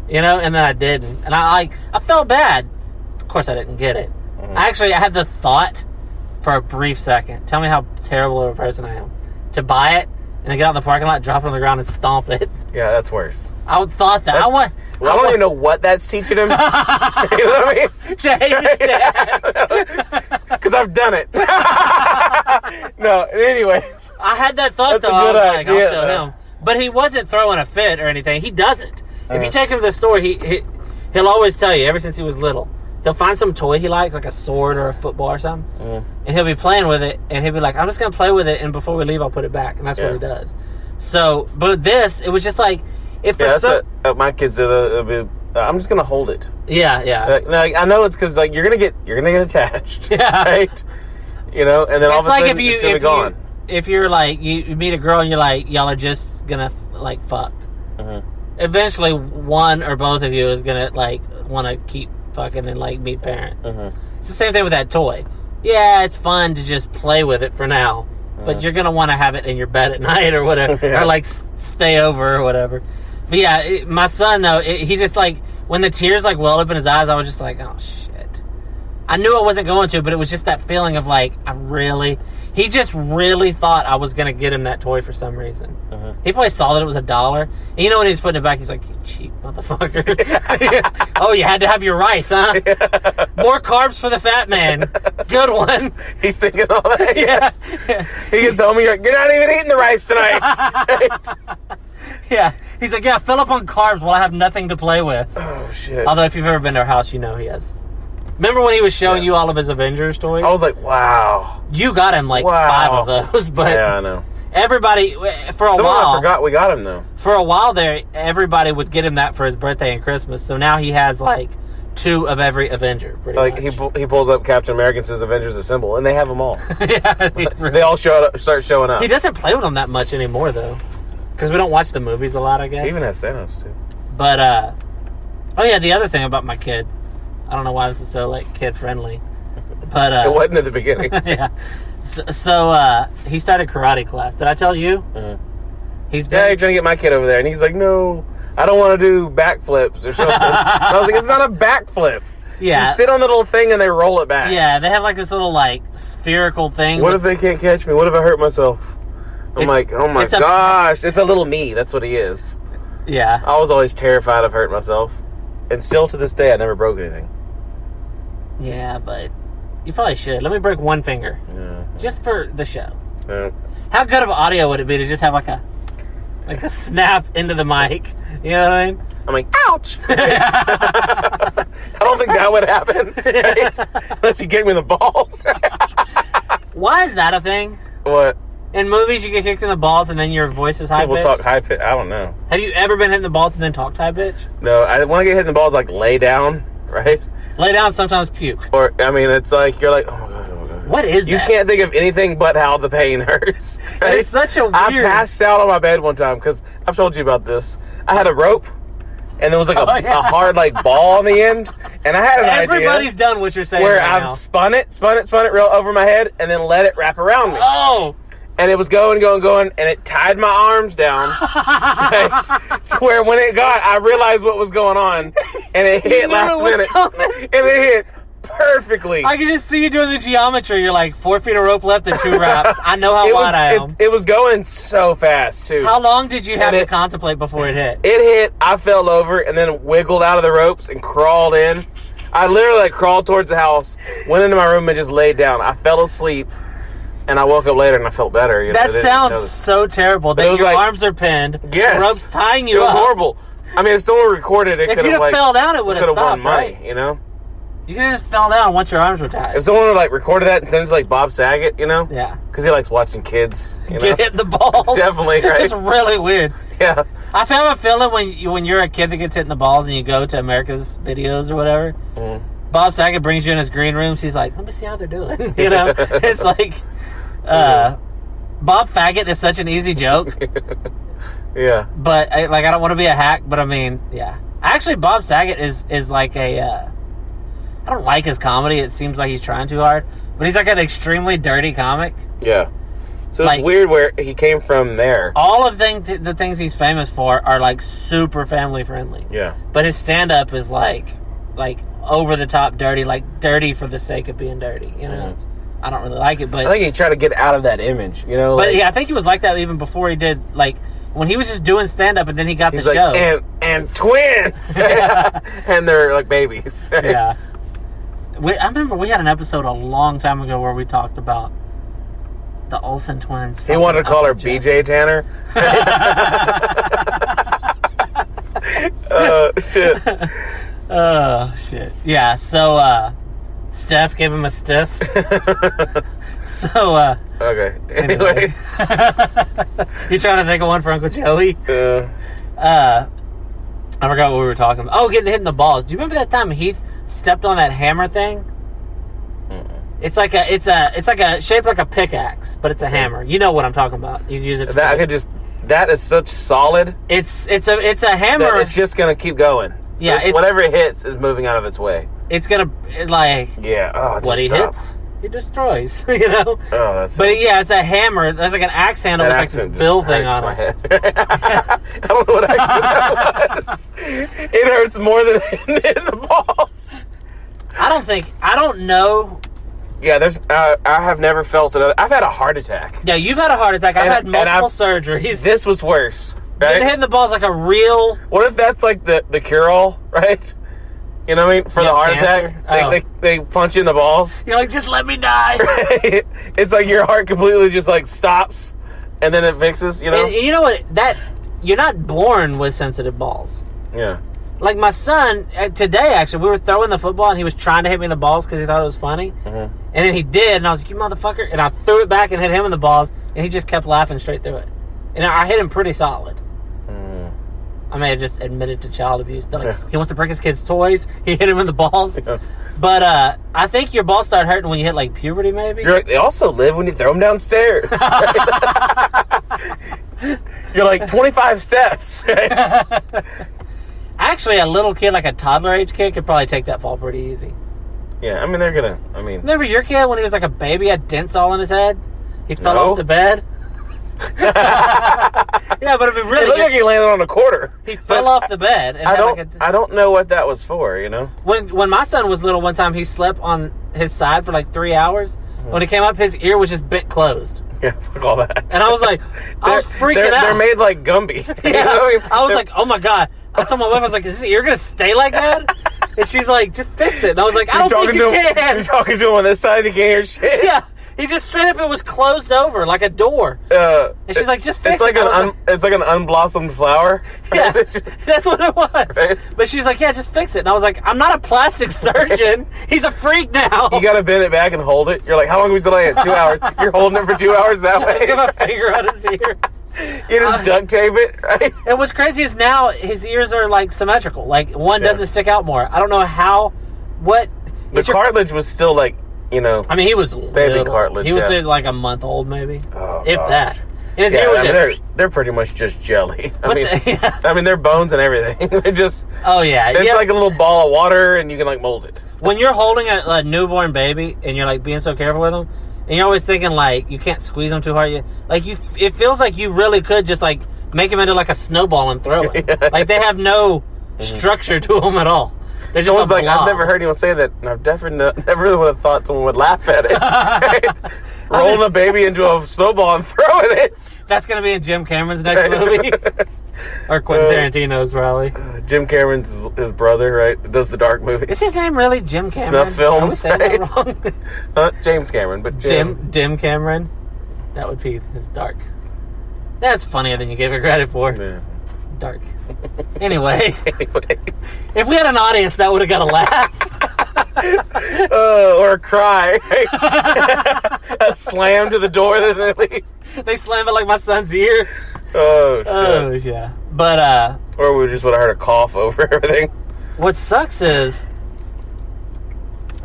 and then I didn't, and I felt bad. Of course I didn't get it. Mm-hmm. I had the thought for a brief second, tell me how terrible of a person I am, to buy it and then get out in the parking lot, drop it on the ground and stomp it. Yeah, that's worse. I thought that. I don't even know what that's teaching him. You know what I mean? To hate his dad. Because I've done it. No, anyways. I had that thought, though. I was like, I'll show him. But he wasn't throwing a fit or anything. He doesn't. If you take him to the store, he'll always tell you, ever since he was little, he'll find some toy he likes, like a sword or a football or something, and he'll be playing with it, and he'll be like, I'm just going to play with it, and before we leave, I'll put it back. And that's what he does. So, but this, it was just like, that's what my kids do. I'm just going to hold it. Yeah, yeah. Like, I know it's because like you're gonna get attached. Yeah. Right? And then all of a sudden it's going to be gone. If you're like, you meet a girl and you're like, y'all are just going to like fuck. Mm-hmm. Eventually, one or both of you is going to like want to keep fucking and like meet parents. Mm-hmm. It's the same thing with that toy. Yeah, it's fun to just play with it for now, but you're gonna want to have it in your bed at night or whatever, or like stay over or whatever. But yeah, my son though, he just like, when the tears like welled up in his eyes, I was just like, oh shit. I knew I wasn't going to, but it was just that feeling of like, he just really thought I was gonna get him that toy for some reason. He probably saw that it was $1. And when he was putting it back, he's like, you cheap motherfucker. Oh, you had to have your rice, huh? More carbs for the fat man. Good one. He's thinking all that. Yeah. He gets home and you're not even eating the rice tonight. Yeah. He's like, yeah, fill up on carbs while I have nothing to play with. Oh, shit. Although if you've ever been to our house, you know he has. Remember when he was showing you all of his Avengers toys? I was like, wow. You got him like 5 of those, but yeah, I know. Everybody, for a while... I forgot we got him, though. For a while there, everybody would get him that for his birthday and Christmas, so now he has like 2 of every Avenger, pretty much. He pulls up Captain America and says Avengers Assemble, and they have them all. Yeah, they all start showing up. He doesn't play with them that much anymore, though. Because we don't watch the movies a lot, I guess. He even has Thanos, too. But, oh yeah, the other thing about my kid, I don't know why this is so, like, kid-friendly, but... it wasn't at the beginning. Yeah. So he started karate class. Did I tell you? Mm-hmm. You're trying to get my kid over there, and he's like, no, I don't want to do backflips or something. I was like, it's not a backflip. Yeah. You sit on the little thing and they roll it back. Yeah, they have like this little like spherical thing. What if they can't catch me? What if I hurt myself? I'm like, oh my gosh, it's a little me. That's what he is. Yeah. I was always terrified of hurting myself. And still to this day, I never broke anything. Yeah, but you probably should. Let me break one finger. Yeah. Just for the show. Yeah. How good of audio would it be to just have like a snap into the mic? You know what I mean? I'm like, ouch! I don't think that would happen. Right? Unless you kick me in the balls. Why is that a thing? What? In movies, you get kicked in the balls and then your voice is high pitched? People talk high pitch. I don't know. Have you ever been hit in the balls and then talked high pitch? No, when I get hit in the balls, like lay down, right? Lay down, sometimes puke. Or, I mean, it's like, you're like, oh my gosh. What is that? You can't think of anything but how the pain hurts. Right? It's such a weird... I passed out on my bed one time because I've told you about this. I had a rope, and there was like a hard like ball on the end, and I had an idea. Everybody's done what you're saying where right I've now. spun it real over my head, and then let it wrap around me. Oh! And it was going, and it tied my arms down right, to where when it got, I realized what was going on, and it hit last minute, and it hit perfectly. I can just see you doing the geometry. You're like 4 feet of rope left and 2 wraps. I know how wide I am. It was going so fast too. How long did you have to contemplate before it hit? It hit. I fell over and then wiggled out of the ropes and crawled in. I literally like crawled towards the house, went into my room and just laid down. I fell asleep. And I woke up later and I felt better. You know, that sounds so terrible. That your arms are pinned. Yes. The rope's tying you up. It was up. horrible. I mean, if someone recorded it, if you'd have fell down, it would have stopped, won money, right? You know? You could have just fell down once your arms were tied. If someone would like recorded that and send it to like Bob Saget, you know? Yeah. Because he likes watching kids. You know? Get hit in the balls. Definitely, right? It's really weird. Yeah. I have a feeling when you're a kid that gets hit in the balls and you go to America's Videos or whatever, Bob Saget brings you in his green rooms. He's like, let me see how they're doing. You know? It's like... Bob Faggot is such an easy joke. Yeah. But, I don't want to be a hack, but I mean, yeah. Actually, Bob Saget is like a... I don't like his comedy. It seems like he's trying too hard. But he's like an extremely dirty comic. Yeah. So it's weird where he came from there. All of the things he's famous for are, like, super family-friendly. Yeah. But his stand-up is, like over-the-top dirty, like, dirty for the sake of being dirty, you know? I don't really like it, but... I think he tried to get out of that image, you know? But, yeah, I think he was like that even before he did, like... When he was just doing stand-up and then he got the show. And twins! And they're, like, babies. Yeah. I remember we had an episode a long time ago where we talked about the Olsen twins. He wanted to call her BJ Tanner. Shit. Oh, shit. Yeah, so, Steph gave him a stiff. So, okay. Anyways. You trying to think of one for Uncle Joey? I forgot what we were talking about. Oh, getting hit in the balls. Do you remember that time Heath stepped on that hammer thing? It's like a shaped like a pickaxe, but it's a hammer. You know what I'm talking about. You use it. That is such solid. It's a hammer. It's just gonna keep going. Yeah, so whatever it hits is moving out of its way. It's gonna like what he hits, he destroys. You know. Oh, that's. But yeah, it's a hammer. That's like an axe handle with like this bill thing on it. Head. I don't know what accent that was. It hurts more than hitting the balls. I don't know. Yeah, I have never felt another. I've had a heart attack. Yeah, you've had a heart attack. I've had multiple surgeries. This was worse. Right? Getting hit in the balls like a real... What if that's like the cure-all, right? You know what I mean? For the heart attack, they punch you in the balls. You're like, just let me die. Right? It's like your heart completely just like stops, and then it fixes, you know? And you know what? You're not born with sensitive balls. Yeah. Like my son, today actually, we were throwing the football and he was trying to hit me in the balls because he thought it was funny. And then he did, and I was like, you motherfucker. And I threw it back and hit him in the balls, and he just kept laughing straight through it. And I hit him pretty solid. I may have just admitted to child abuse. He wants to break his kids' toys. He hit him in the balls. Yeah. But I think your balls start hurting when you hit like puberty, maybe. They also live when you throw them downstairs. You're like 25 steps. Actually, a little kid, like a toddler age kid, could probably take that fall pretty easy. Yeah, I mean, they're gonna. Remember your kid when he was like a baby, had dents all in his head? He fell off the bed. Yeah, but it really looked like he landed on a quarter. He fell off the bed. And I don't know what that was for. You know, when my son was little, one time he slept on his side for like 3 hours. When he came up, his ear was just bit closed. Yeah, fuck all that. And I was like, I was freaking out. They're made like Gumby. Yeah, you know? I was like, oh my god. I told my wife, I was like, is this ear gonna stay like that? And she's like, just fix it. And I was like, I don't think you can. You're talking to him on this side, he can't hear shit. Yeah. He just straight up, it was closed over like a door. And she's like, just fix it. It's like an unblossomed flower. Yeah, that's what it was. Right? But she's like, yeah, just fix it. And I was like, I'm not a plastic surgeon. He's a freak now. You got to bend it back and hold it. You're like, how long are we still laying? 2 hours. You're holding it for 2 hours that way. Just get my finger on his ear. You just duct tape it, right? And what's crazy is now his ears are like symmetrical. Like one doesn't stick out more. I don't know how. What? The cartilage was still like you know. I mean, he was baby little. cartilage. He was yeah. like a month old, maybe, Oh, if gosh. that. And his Yeah, ear was I mean, they're pretty much just jelly. I mean, they're bones and everything. They just. Oh yeah, It's like a little ball of water, and you can like mold it. When you're holding a newborn baby and you're like being so careful with them, and you're always thinking like you can't squeeze them too hard, it feels like you really could just like make them into like a snowball and throw it. Yeah. Like they have no structure to them at all. They're just Someone's a like, blob. I've never heard anyone say that, and I've never would have thought someone would laugh at it. Right? Rolling a baby into a snowball and throwing it. That's gonna be in Jim Cameron's next movie, or Quentin Tarantino's probably. Jim Cameron's his brother, right? Does the dark movies. Is his name really Jim Cameron? Snuff films, Are we saying right? that wrong? Not James Cameron, but Jim. Dim Cameron. That would be his dark. That's funnier than you gave it credit for. Yeah. Dark. Anyway, if we had an audience, that would have got a laugh. Or a cry. A slam to the door that they leave. They slam it like my son's ear. Oh, shit. Oh, yeah. But, Or we just would have heard a cough over everything. what sucks is,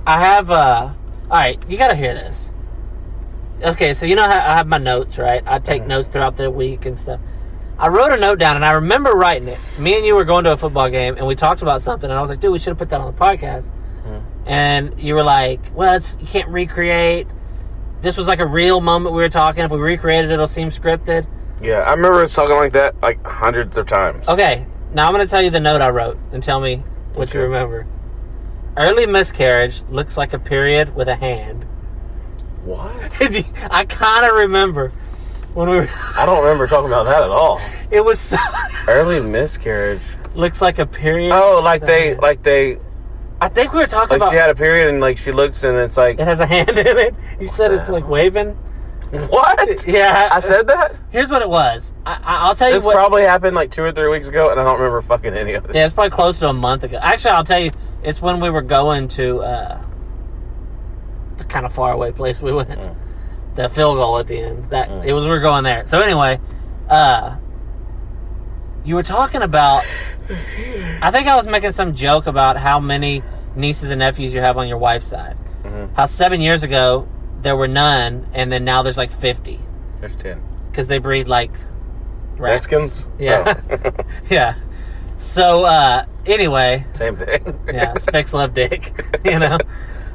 I have, alright, you gotta hear this. Okay, so you know how I have my notes, right? I take notes throughout the week and stuff. I wrote a note down, and I remember writing it. Me and you were going to a football game, and we talked about something, and I was like, dude, we should have put that on the podcast. And you were like, well, you can't recreate. This was like a real moment we were talking. If we recreate it, it'll seem scripted. Yeah, I remember us talking like that like hundreds of times. Okay, now I'm going to tell you the note I wrote, and tell me what you remember. Early miscarriage looks like a period with a hand. What? I kind of remember when we were... I don't remember talking about that at all. It was so... Early miscarriage. looks like a period. Oh, like they... I think we were talking Like about... she had a period and like she looks and it's like... It has a hand in it. You said it's like waving. What? Yeah. I said that? Here's what it was. I'll tell you This what... probably happened like 2 or 3 weeks ago and I don't remember fucking any of it. Yeah, it's probably close to a month ago. Actually, I'll tell you, it's when we were going to the kind of far away place we went. The field goal at the end. We were going there. So anyway, you were talking about... I think I was making some joke about how many nieces and nephews you have on your wife's side. How 7 years ago, there were none, and then now there's like 50. There's 10. Because they breed like rats. Mexicans? Yeah. Oh. Yeah. So, anyway. Same thing. Yeah, Specs love dick, you know?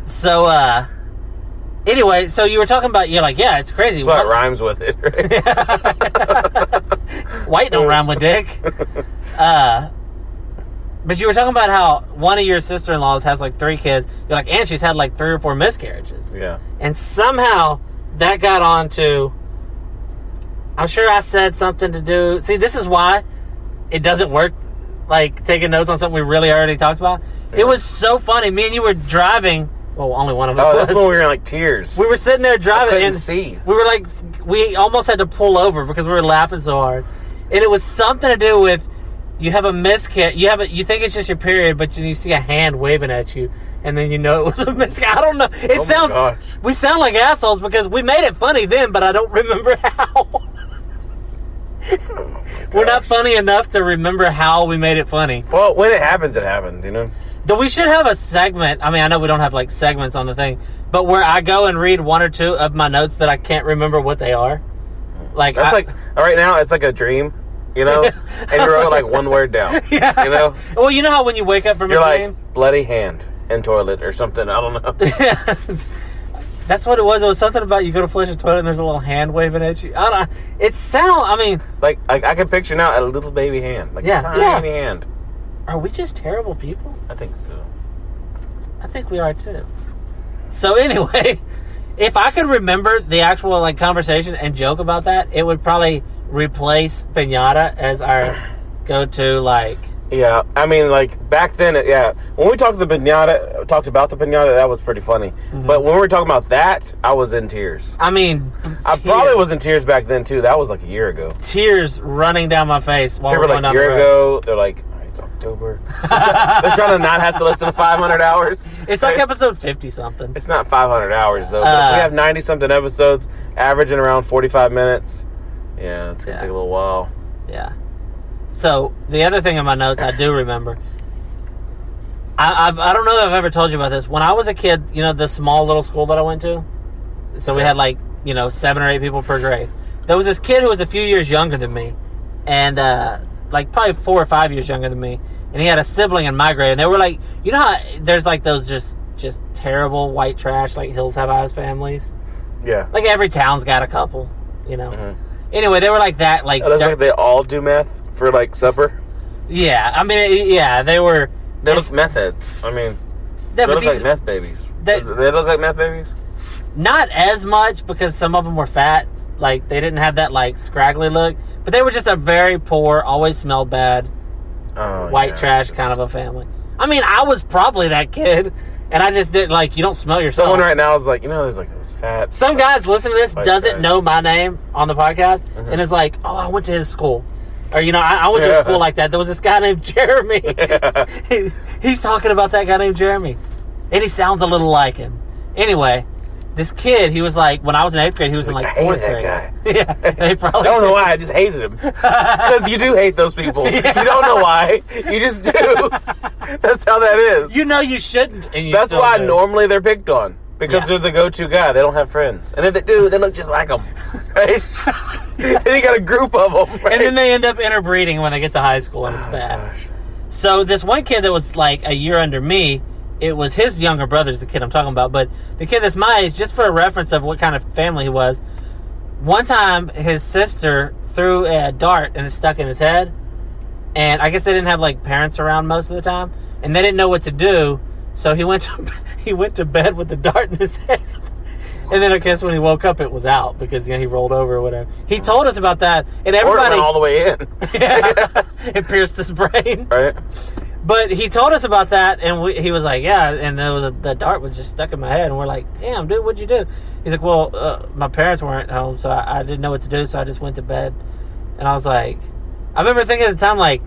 So, anyway, so you were talking about, you're like, yeah, it's crazy. That's why it rhymes with it, right? White don't rhyme with dick. But you were talking about how one of your sister-in-laws has like 3 kids. You're like, and she's had like 3 or 4 miscarriages. Yeah. And somehow that got on to, I'm sure I said something to do. See, this is why it doesn't work, like taking notes on something we really already talked about. Yeah. It was so funny. Me and you were driving. Well, only one of us. Oh, that's when we were in like tears. We were sitting there driving, I couldn't and see. We were like, we almost had to pull over because we were laughing so hard. And it was something to do with you have a miscarriage. You think it's just your period, but you see a hand waving at you, and then you know it was a miscarriage. I don't know. It sounds. We sound like assholes because we made it funny then, but I don't remember how. We're not funny enough to remember how we made it funny. Well, when it happens, you know? Though we should have a segment. I mean, I know we don't have like segments on the thing, but where I go and read 1 or 2 of my notes that I can't remember what they are. Like that's like right now, it's like a dream, you know, and you wrote like 1 word down. Yeah. You know. Well, you know how when you wake up from you're a like dream, bloody hand in toilet or something. I don't know. Yeah. That's what it was. It was something about you go to flush a toilet and there's a little hand waving at you. I don't. It sound. I mean, like I can picture now a little baby hand, like a tiny hand. Are we just terrible people? I think so. I think we are too. So anyway, if I could remember the actual like conversation and joke about that, it would probably replace Pinata as our go-to like. Yeah, I mean, like back then, yeah. When we talked about the pinata, that was pretty funny. Mm-hmm. But when we were talking about that, I was in tears. I mean, I probably was in tears back then too. That was like a year ago. Tears running down my face while we're going down the road. Like a year ago, they're like, oh, it's October. They're trying to not have to listen to 500 hours. It's like episode 50 something. It's not 500 hours though. But if we have 90 something episodes, averaging around 45 minutes. Yeah, it's gonna take a little while. Yeah. So, the other thing in my notes I do remember, I don't know if I've ever told you about this. When I was a kid, you know, the small little school that I went to, so we had like, you know, 7 or 8 people per grade. There was this kid who was a few years younger than me, and like probably 4 or 5 years younger than me, and he had a sibling in my grade, and they were like, you know how there's like those just terrible white trash, like Hills Have Eyes families? Yeah. Like every town's got a couple, you know? Mm-hmm. Anyway, they were like that. Like, like they all do meth for like supper? Yeah. I mean, yeah, they were... They look meth heads. I mean, they look like meth babies. They look like meth babies? Not as much, because some of them were fat. Like, they didn't have that, like, scraggly look. But they were just a very poor, always smelled bad, white trash kind of a family. I mean, I was probably that kid, and I just didn't, like, you don't smell yourself. Someone right now is like, you know, there's like fat. Some guys listen to this, doesn't know my name on the podcast, and is like, oh, I went to his school. Or, you know, I went to a school like that. There was this guy named Jeremy. He's talking about that guy named Jeremy. And he sounds a little like him. Anyway, this kid, he was like, when I was in 8th grade, he was in like 4th grade. Guy. Yeah, they probably I don't know why, I just hated him. Because you do hate those people. Yeah. You don't know why. You just do. That's how that is. You know you shouldn't. And you That's why do. Normally they're picked on. Because they're the go-to guy. They don't have friends. And if they do, they look just like them. Right? Then you got a group of them. Right? And then they end up interbreeding when they get to high school, and it's bad. Gosh. So this one kid that was like a year under me, it was his younger brother's the kid I'm talking about. But the kid that's my age, just for a reference of what kind of family he was, one time his sister threw a dart and it stuck in his head. And I guess they didn't have like parents around most of the time. And they didn't know what to do. So he went to bed with the dart in his head. And then I guess when he woke up, it was out because, you know, he rolled over or whatever. He told us about that, and everybody... Or it went all the way in. Yeah, it pierced his brain. Right. But he told us about that, and he was like, yeah, and the dart was just stuck in my head, and we're like, damn, dude, what'd you do? He's like, well, my parents weren't home, so I didn't know what to do, so I just went to bed. And I was like... I remember thinking at the time, like,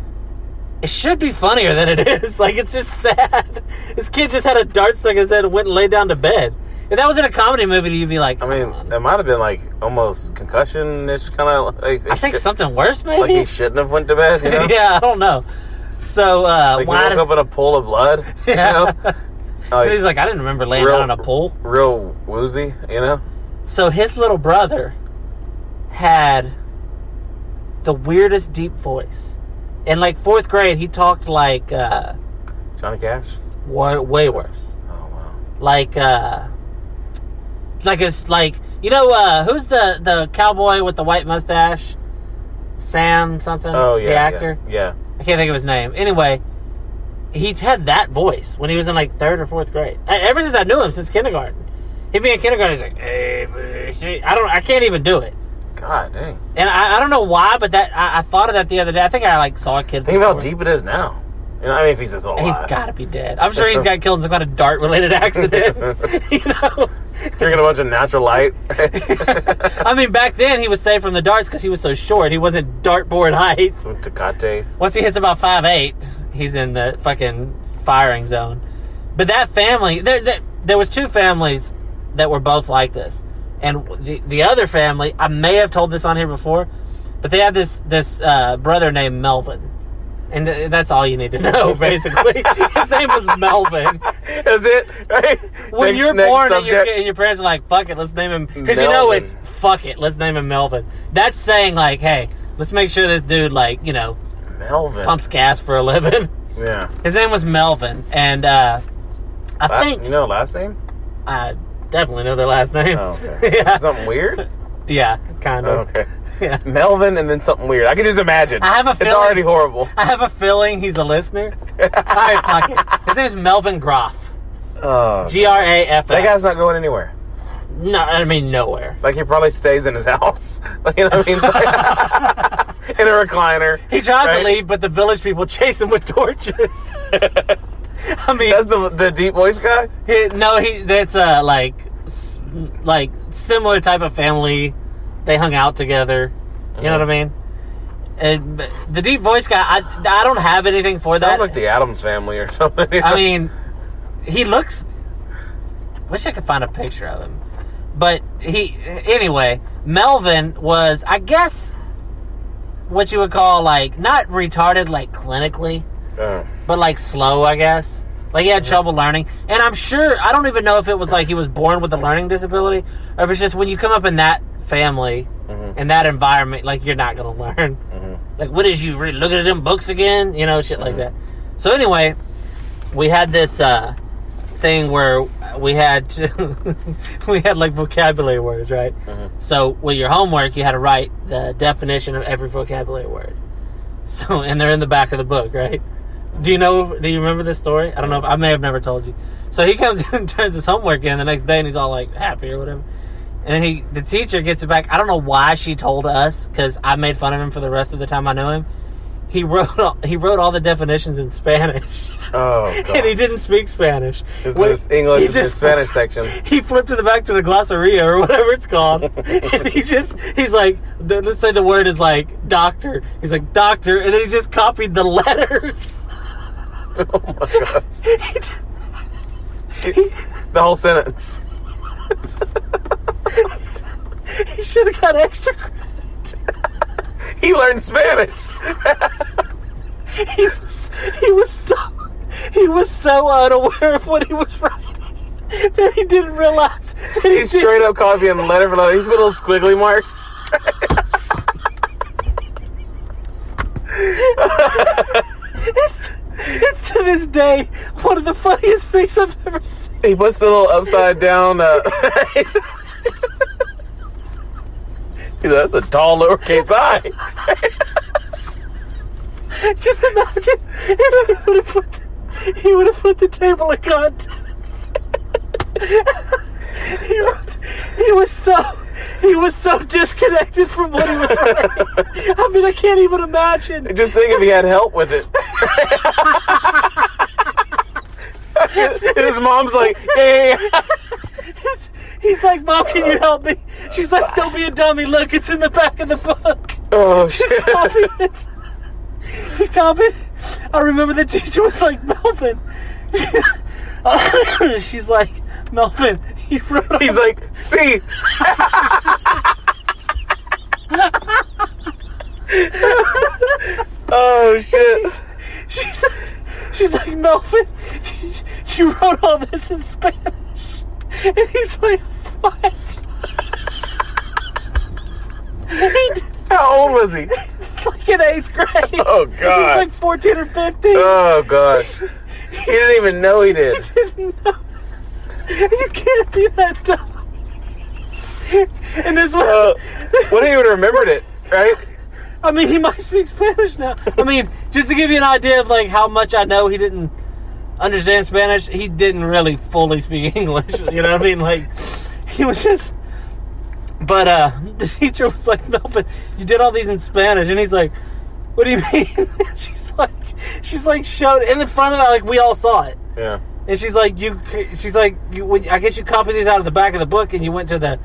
it should be funnier than it is. Like, it's just sad. This kid just had a dart stuck in his head and went and laid down to bed. If that was in a comedy movie, you'd be like, I mean, it might have been like almost concussion-ish kind of like... I think something worse, maybe? Like he shouldn't have went to bed, you know? Yeah, I don't know. So, like why he woke up in a pool of blood, yeah. you know? Like, he's like, I didn't remember laying down in a pool. Real woozy, you know? So his little brother had the weirdest deep voice. In like 4th grade, he talked like... Johnny Cash? Way worse. Oh, wow. Like it's like, you know, who's the cowboy with the white mustache? Sam something? Oh, yeah. The actor? Yeah. I can't think of his name. Anyway, he had that voice when he was in like 3rd or 4th grade. Ever since I knew him, since kindergarten. He'd be in kindergarten, he's like, hey, I can't even do it. God dang. And I don't know why, but that I thought of that the other day. I think I like saw a kid. Think about how deep it is now. You know, I mean, if he's alive. He's got to be dead. I'm sure he's got killed in some kind of dart-related accident. You know? Drinking a bunch of natural light. I mean, back then, he was safe from the darts because he was so short. He wasn't dartboard height. Some Tecate. Once he hits about 5'8", he's in the fucking firing zone. But that family, there was 2 families that were both like this. And the other family, I may have told this on here before, but they had this brother named Melvin. And that's all you need to know, basically. His name was Melvin. Is it? Right? When you're born and your parents are like, fuck it, let's name him. Because you know it's, fuck it, let's name him Melvin. That's saying, like, hey, let's make sure this dude, like, you know, Melvin pumps gas for a living. Yeah. His name was Melvin. And I think... You know last name? I definitely know their last name. Oh, okay. Yeah. Something weird? Yeah, kind of. Oh, okay. Yeah. Melvin and then something weird. I can just imagine. I have a feeling. It's already horrible. I have a feeling he's a listener. All right, fuck it. His name's Melvin Groff. Oh. Graff. That guy's not going anywhere. No, I mean nowhere. Like he probably stays in his house. Like, you know what I mean? Like, in a recliner. He tries to leave, but the village people chase him with torches. I mean, that's the deep voice guy. That's like similar type of family. They hung out together. You know what I mean? And the deep voice guy, I don't have anything for that. Sounds like the Addams Family or something. I mean, he looks... Wish I could find a picture of him. But anyway, Melvin was, I guess, what you would call, like, not retarded, like, clinically, but, like, slow, I guess. Like, he had trouble learning. And I'm sure, I don't even know if it was like he was born with a learning disability, or if it's just when you come up in that family, in that environment, like, you're not going to learn. Like, what is you looking at them books again? You know, shit like that. So anyway, we had this thing where we had like vocabulary words, right? So with your homework, you had to write the definition of every vocabulary word. So, and they're in the back of the book, right? Do you remember this story? I don't know if I may have never told you. So he comes in and turns his homework in the next day, and he's all like happy or whatever. And then the teacher gets it back. I don't know why she told us, because I made fun of him for the rest of the time I knew him. He wrote all the definitions in Spanish. Oh, God. And he didn't speak Spanish. It's just English in the Spanish section. He flipped to the back to the glossaria or whatever it's called. And he's like, let's say the word is like doctor. He's like, doctor. And then he just copied the letters. Oh, my God. The whole sentence. He should have got extra credit. He learned Spanish. He was so unaware of what he was writing that he didn't realize that he's straight up copying letter for letter. He's put little squiggly marks. It's to this day one of the funniest things I've ever seen. He puts the little upside down. That's a tall lowercase I. Just imagine if he would have put the table of contents. He was so disconnected from what he was writing. I mean, I can't even imagine. Just think if he had help with it. And his mom's like, hey. He's like, Mom, can you help me? She's like, don't be a dummy. Look, it's in the back of the book. Oh, She's shit. copied it. He copied. I remember the teacher was like, Melvin. She's like, Melvin, he wrote. He's like, see. Oh, shit. She's like, Melvin, you wrote all this in Spanish. And he's like, what? How old was he? Like in 8th grade. Oh, God. He was like 14 or 15. Oh, gosh. He didn't even know he did. He didn't notice. You can't be that dumb. And this one... What, he would have remembered it, right? I mean, he might speak Spanish now. I mean, just to give you an idea of like how much I know he didn't understand Spanish, he didn't really fully speak English. You know what I mean? Like, he was just... But the teacher was like, Melvin, you did all these in Spanish. And he's like, what do you mean? She's like, showed in the front of it, like, we all saw it. Yeah. And she's like, I guess you copied these out of the back of the book and you went to the,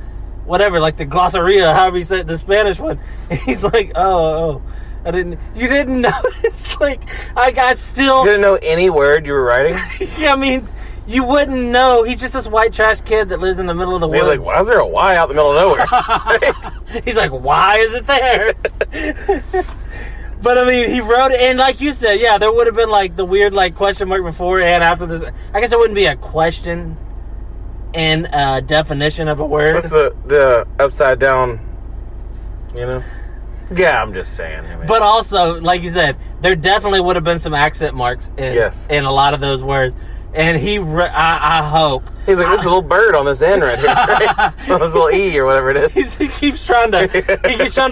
whatever, like the glossaria, however you said, the Spanish one. And he's like, oh, you didn't notice? Like, I got still. You didn't know any word you were writing? Yeah, I mean, you wouldn't know. He's just this white trash kid that lives in the middle of the woods. He's like, why is there a Y out in the middle of nowhere? He's like, why is it there? But I mean, he wrote it, and like you said, yeah, there would have been like the weird like question mark before and after this. I guess it wouldn't be a question and a definition of a word. What's the upside down, you know? Yeah, I'm just saying. I mean. But also, like you said, there definitely would have been some accent marks in a lot of those words. And I hope. He's like, there's a little bird on this end right here. Right? On this little E or whatever it is. He keeps trying to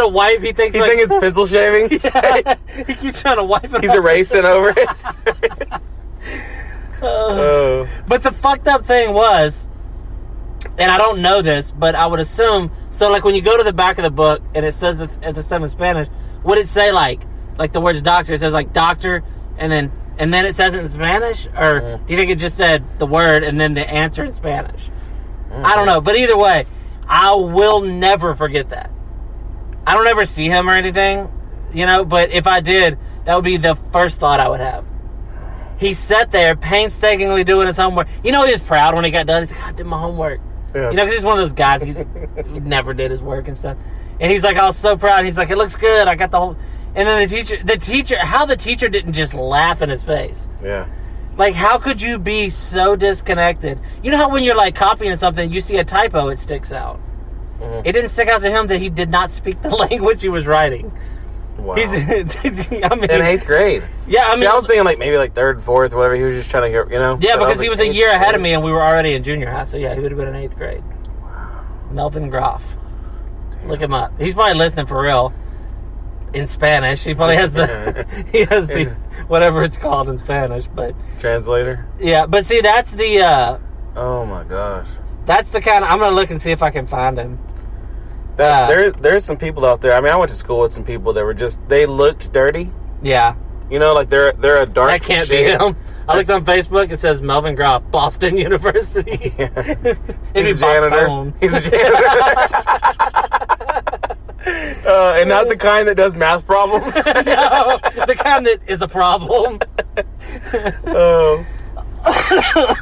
wipe. He thinks it's pencil shaving. Yeah, he keeps trying to wipe it. He's erasing over it. But the fucked up thing was, and I don't know this, but I would assume, so like when you go to the back of the book and it says at the stuff in Spanish, would it say like the words doctor? It says like doctor and then it says it in Spanish? Or do you think it just said the word and then the answer in Spanish? I don't know. But either way, I will never forget that. I don't ever see him or anything, you know, but if I did, that would be the first thought I would have. He sat there painstakingly doing his homework. You know, he was proud when he got done. He's like, I did my homework. Yeah. You know, because he's one of those guys who never did his work and stuff. And he's like, I was so proud. He's like, it looks good. I got the whole... And then the teacher, how the teacher didn't just laugh in his face. Yeah. Like, how could you be so disconnected? You know how when you're, like, copying something, you see a typo, it sticks out. It didn't stick out to him that he did not speak the language he was writing. Wow. He's, I mean, in 8th grade. Yeah, I mean, see, I was thinking like maybe like 3rd, 4th, whatever. He was just trying to hear, you know. Yeah, because he was a year ahead grade. of me, and we were already in junior high. So yeah, he would have been in 8th grade. Wow. Melvin Groff. Damn. Look him up. He's probably listening for real. In Spanish, he probably has the whatever it's called in Spanish, but translator. Yeah, but see, that's the. Oh my gosh. That's the kind of. I'm gonna look and see if I can find him. There's some people out there. I mean, I went to school with some people that were just, they looked dirty. Yeah. You know, like they're a dark That can't shade. be him. I looked on Facebook. It says Melvin Groff, Boston University. Yeah. He's a janitor. He's a janitor. And not the kind that does math problems. No, the kind that is a problem. Oh.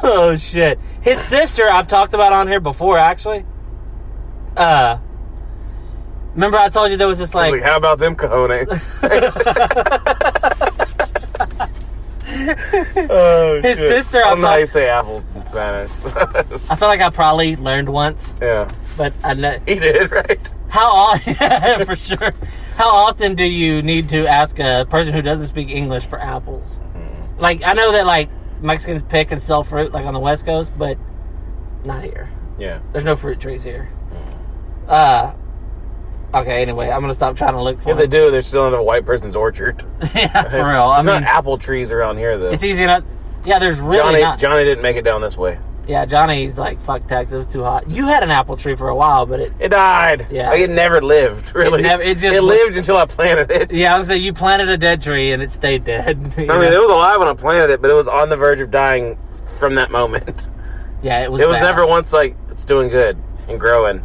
Oh, shit. His sister, I've talked about on here before, actually. Remember I told you there was this, like... how about them cojones? Oh, his shit. sister... I don't know how you say apple in Spanish. I feel like I probably learned once. Yeah. But I know... He did, right? Yeah, for sure. How often do you need to ask a person who doesn't speak English for apples? Like, I know that, like, Mexicans pick and sell fruit, like, on the West Coast, but not here. Yeah. There's no fruit trees here. Okay, anyway, I'm going to stop trying to look for If they do, they're still in a white person's orchard. Yeah, for real. There's not apple trees around here, though. It's easy enough. Yeah, there's really not. Johnny didn't make it down this way. Yeah, Johnny's like, fuck Texas, it was too hot. You had an apple tree for a while, but it died. Yeah. Like, it never lived, really. It lived until I planted it. Yeah, I was saying, you planted a dead tree, and it stayed dead. I mean, it was alive when I planted it, but it was on the verge of dying from that moment. Yeah, it was It was bad. never once like, it's doing good and growing.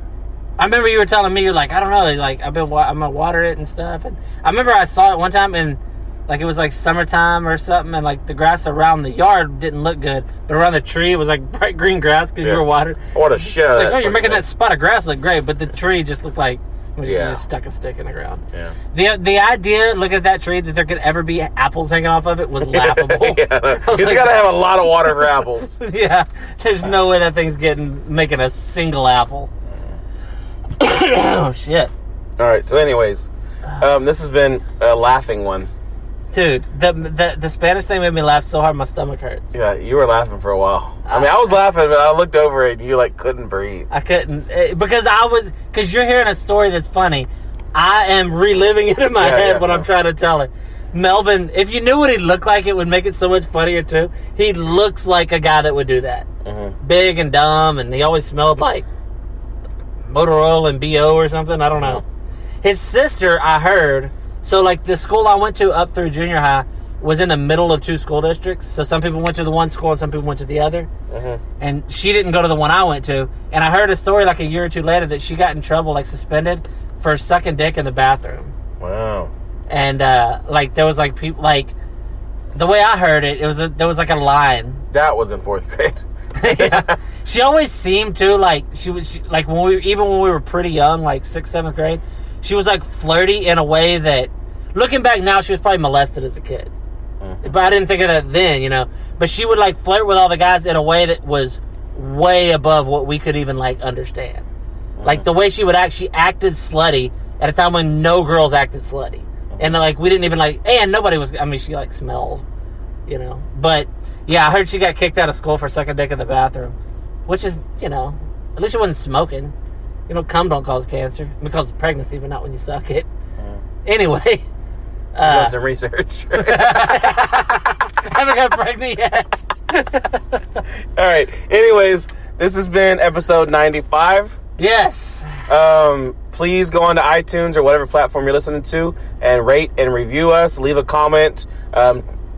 I remember you were telling me, you're like, I don't know, like, I'm gonna water it and stuff. And I remember I saw it one time, and like it was like summertime or something, and like the grass around the yard didn't look good, but around the tree it was like bright green grass because you were watering. What a shit! Like, oh, you're making that spot of grass look great, but the tree just looked like you just stuck a stick in the ground. Yeah. The idea, look at that tree, that there could ever be apples hanging off of it was laughable. Yeah, he's got to have a lot of water for apples. Yeah, there's no way that thing's making a single apple. Oh shit! All right. So, anyways, this has been a laughing one. Dude, the Spanish thing made me laugh so hard my stomach hurts. Yeah, you were laughing for a while. I mean, I was laughing, but I looked over and you like couldn't breathe. I couldn't because you're hearing a story that's funny. I am reliving it in my head when I'm trying to tell it. Melvin, if you knew what he looked like, it would make it so much funnier too. He looks like a guy that would do that. Mm-hmm. Big and dumb, and he always smelled like motor oil and BO or something. I don't know. His sister, I heard. So, like, the school I went to up through junior high was in the middle of two school districts. So, some people went to the one school and some people went to the other. Mm-hmm. And she didn't go to the one I went to. And I heard a story, like, a year or two later that she got in trouble, like, suspended for sucking dick in the bathroom. Wow. And, like, there was, like, people, like, the way I heard it, there was, like, a line. That was in 4th grade. Yeah. She always seemed to, like, like, when we were pretty young, like, 6th, 7th grade, she was, like, flirty in a way that, looking back now, she was probably molested as a kid. Mm-hmm. But I didn't think of that then, you know. But she would, like, flirt with all the guys in a way that was way above what we could even, like, understand. Mm-hmm. Like, the way she would act, she acted slutty at a time when no girls acted slutty. Mm-hmm. And, like, we didn't even, like, and nobody was, I mean, she, like, smelled, you know. But, yeah, I heard she got kicked out of school for sucking dick in the bathroom. Which is, you know, at least she wasn't smoking. You know, cum don't cause cancer. It causes pregnancy, but not when you suck it. Anyway. Done some research. I haven't got pregnant yet. All right. Anyways, this has been episode 95. Yes. Please go on to iTunes or whatever platform you're listening to and rate and review us. Leave a comment.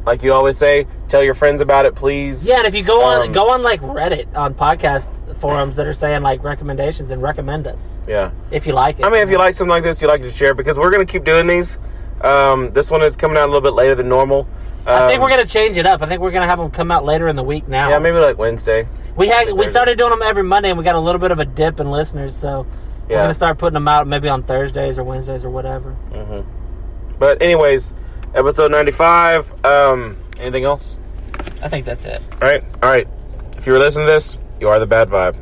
Like you always say, tell your friends about it, please. Yeah, and if you go on like Reddit, on podcast forums that are saying like recommendations, and recommend us. Yeah. If you like it. I mean, if you like something like this, you like to share, because we're going to keep doing these. This one is coming out a little bit later than normal. I think we're going to change it up. I think we're going to have them come out later in the week now. Yeah, maybe like Wednesday. We started doing them every Monday, and we got a little bit of a dip in listeners, so we're going to start putting them out maybe on Thursdays or Wednesdays or whatever. Mm-hmm. But anyways, episode 95. Anything else? I think that's it. All right. If you were listening to this, you are the bad vibe.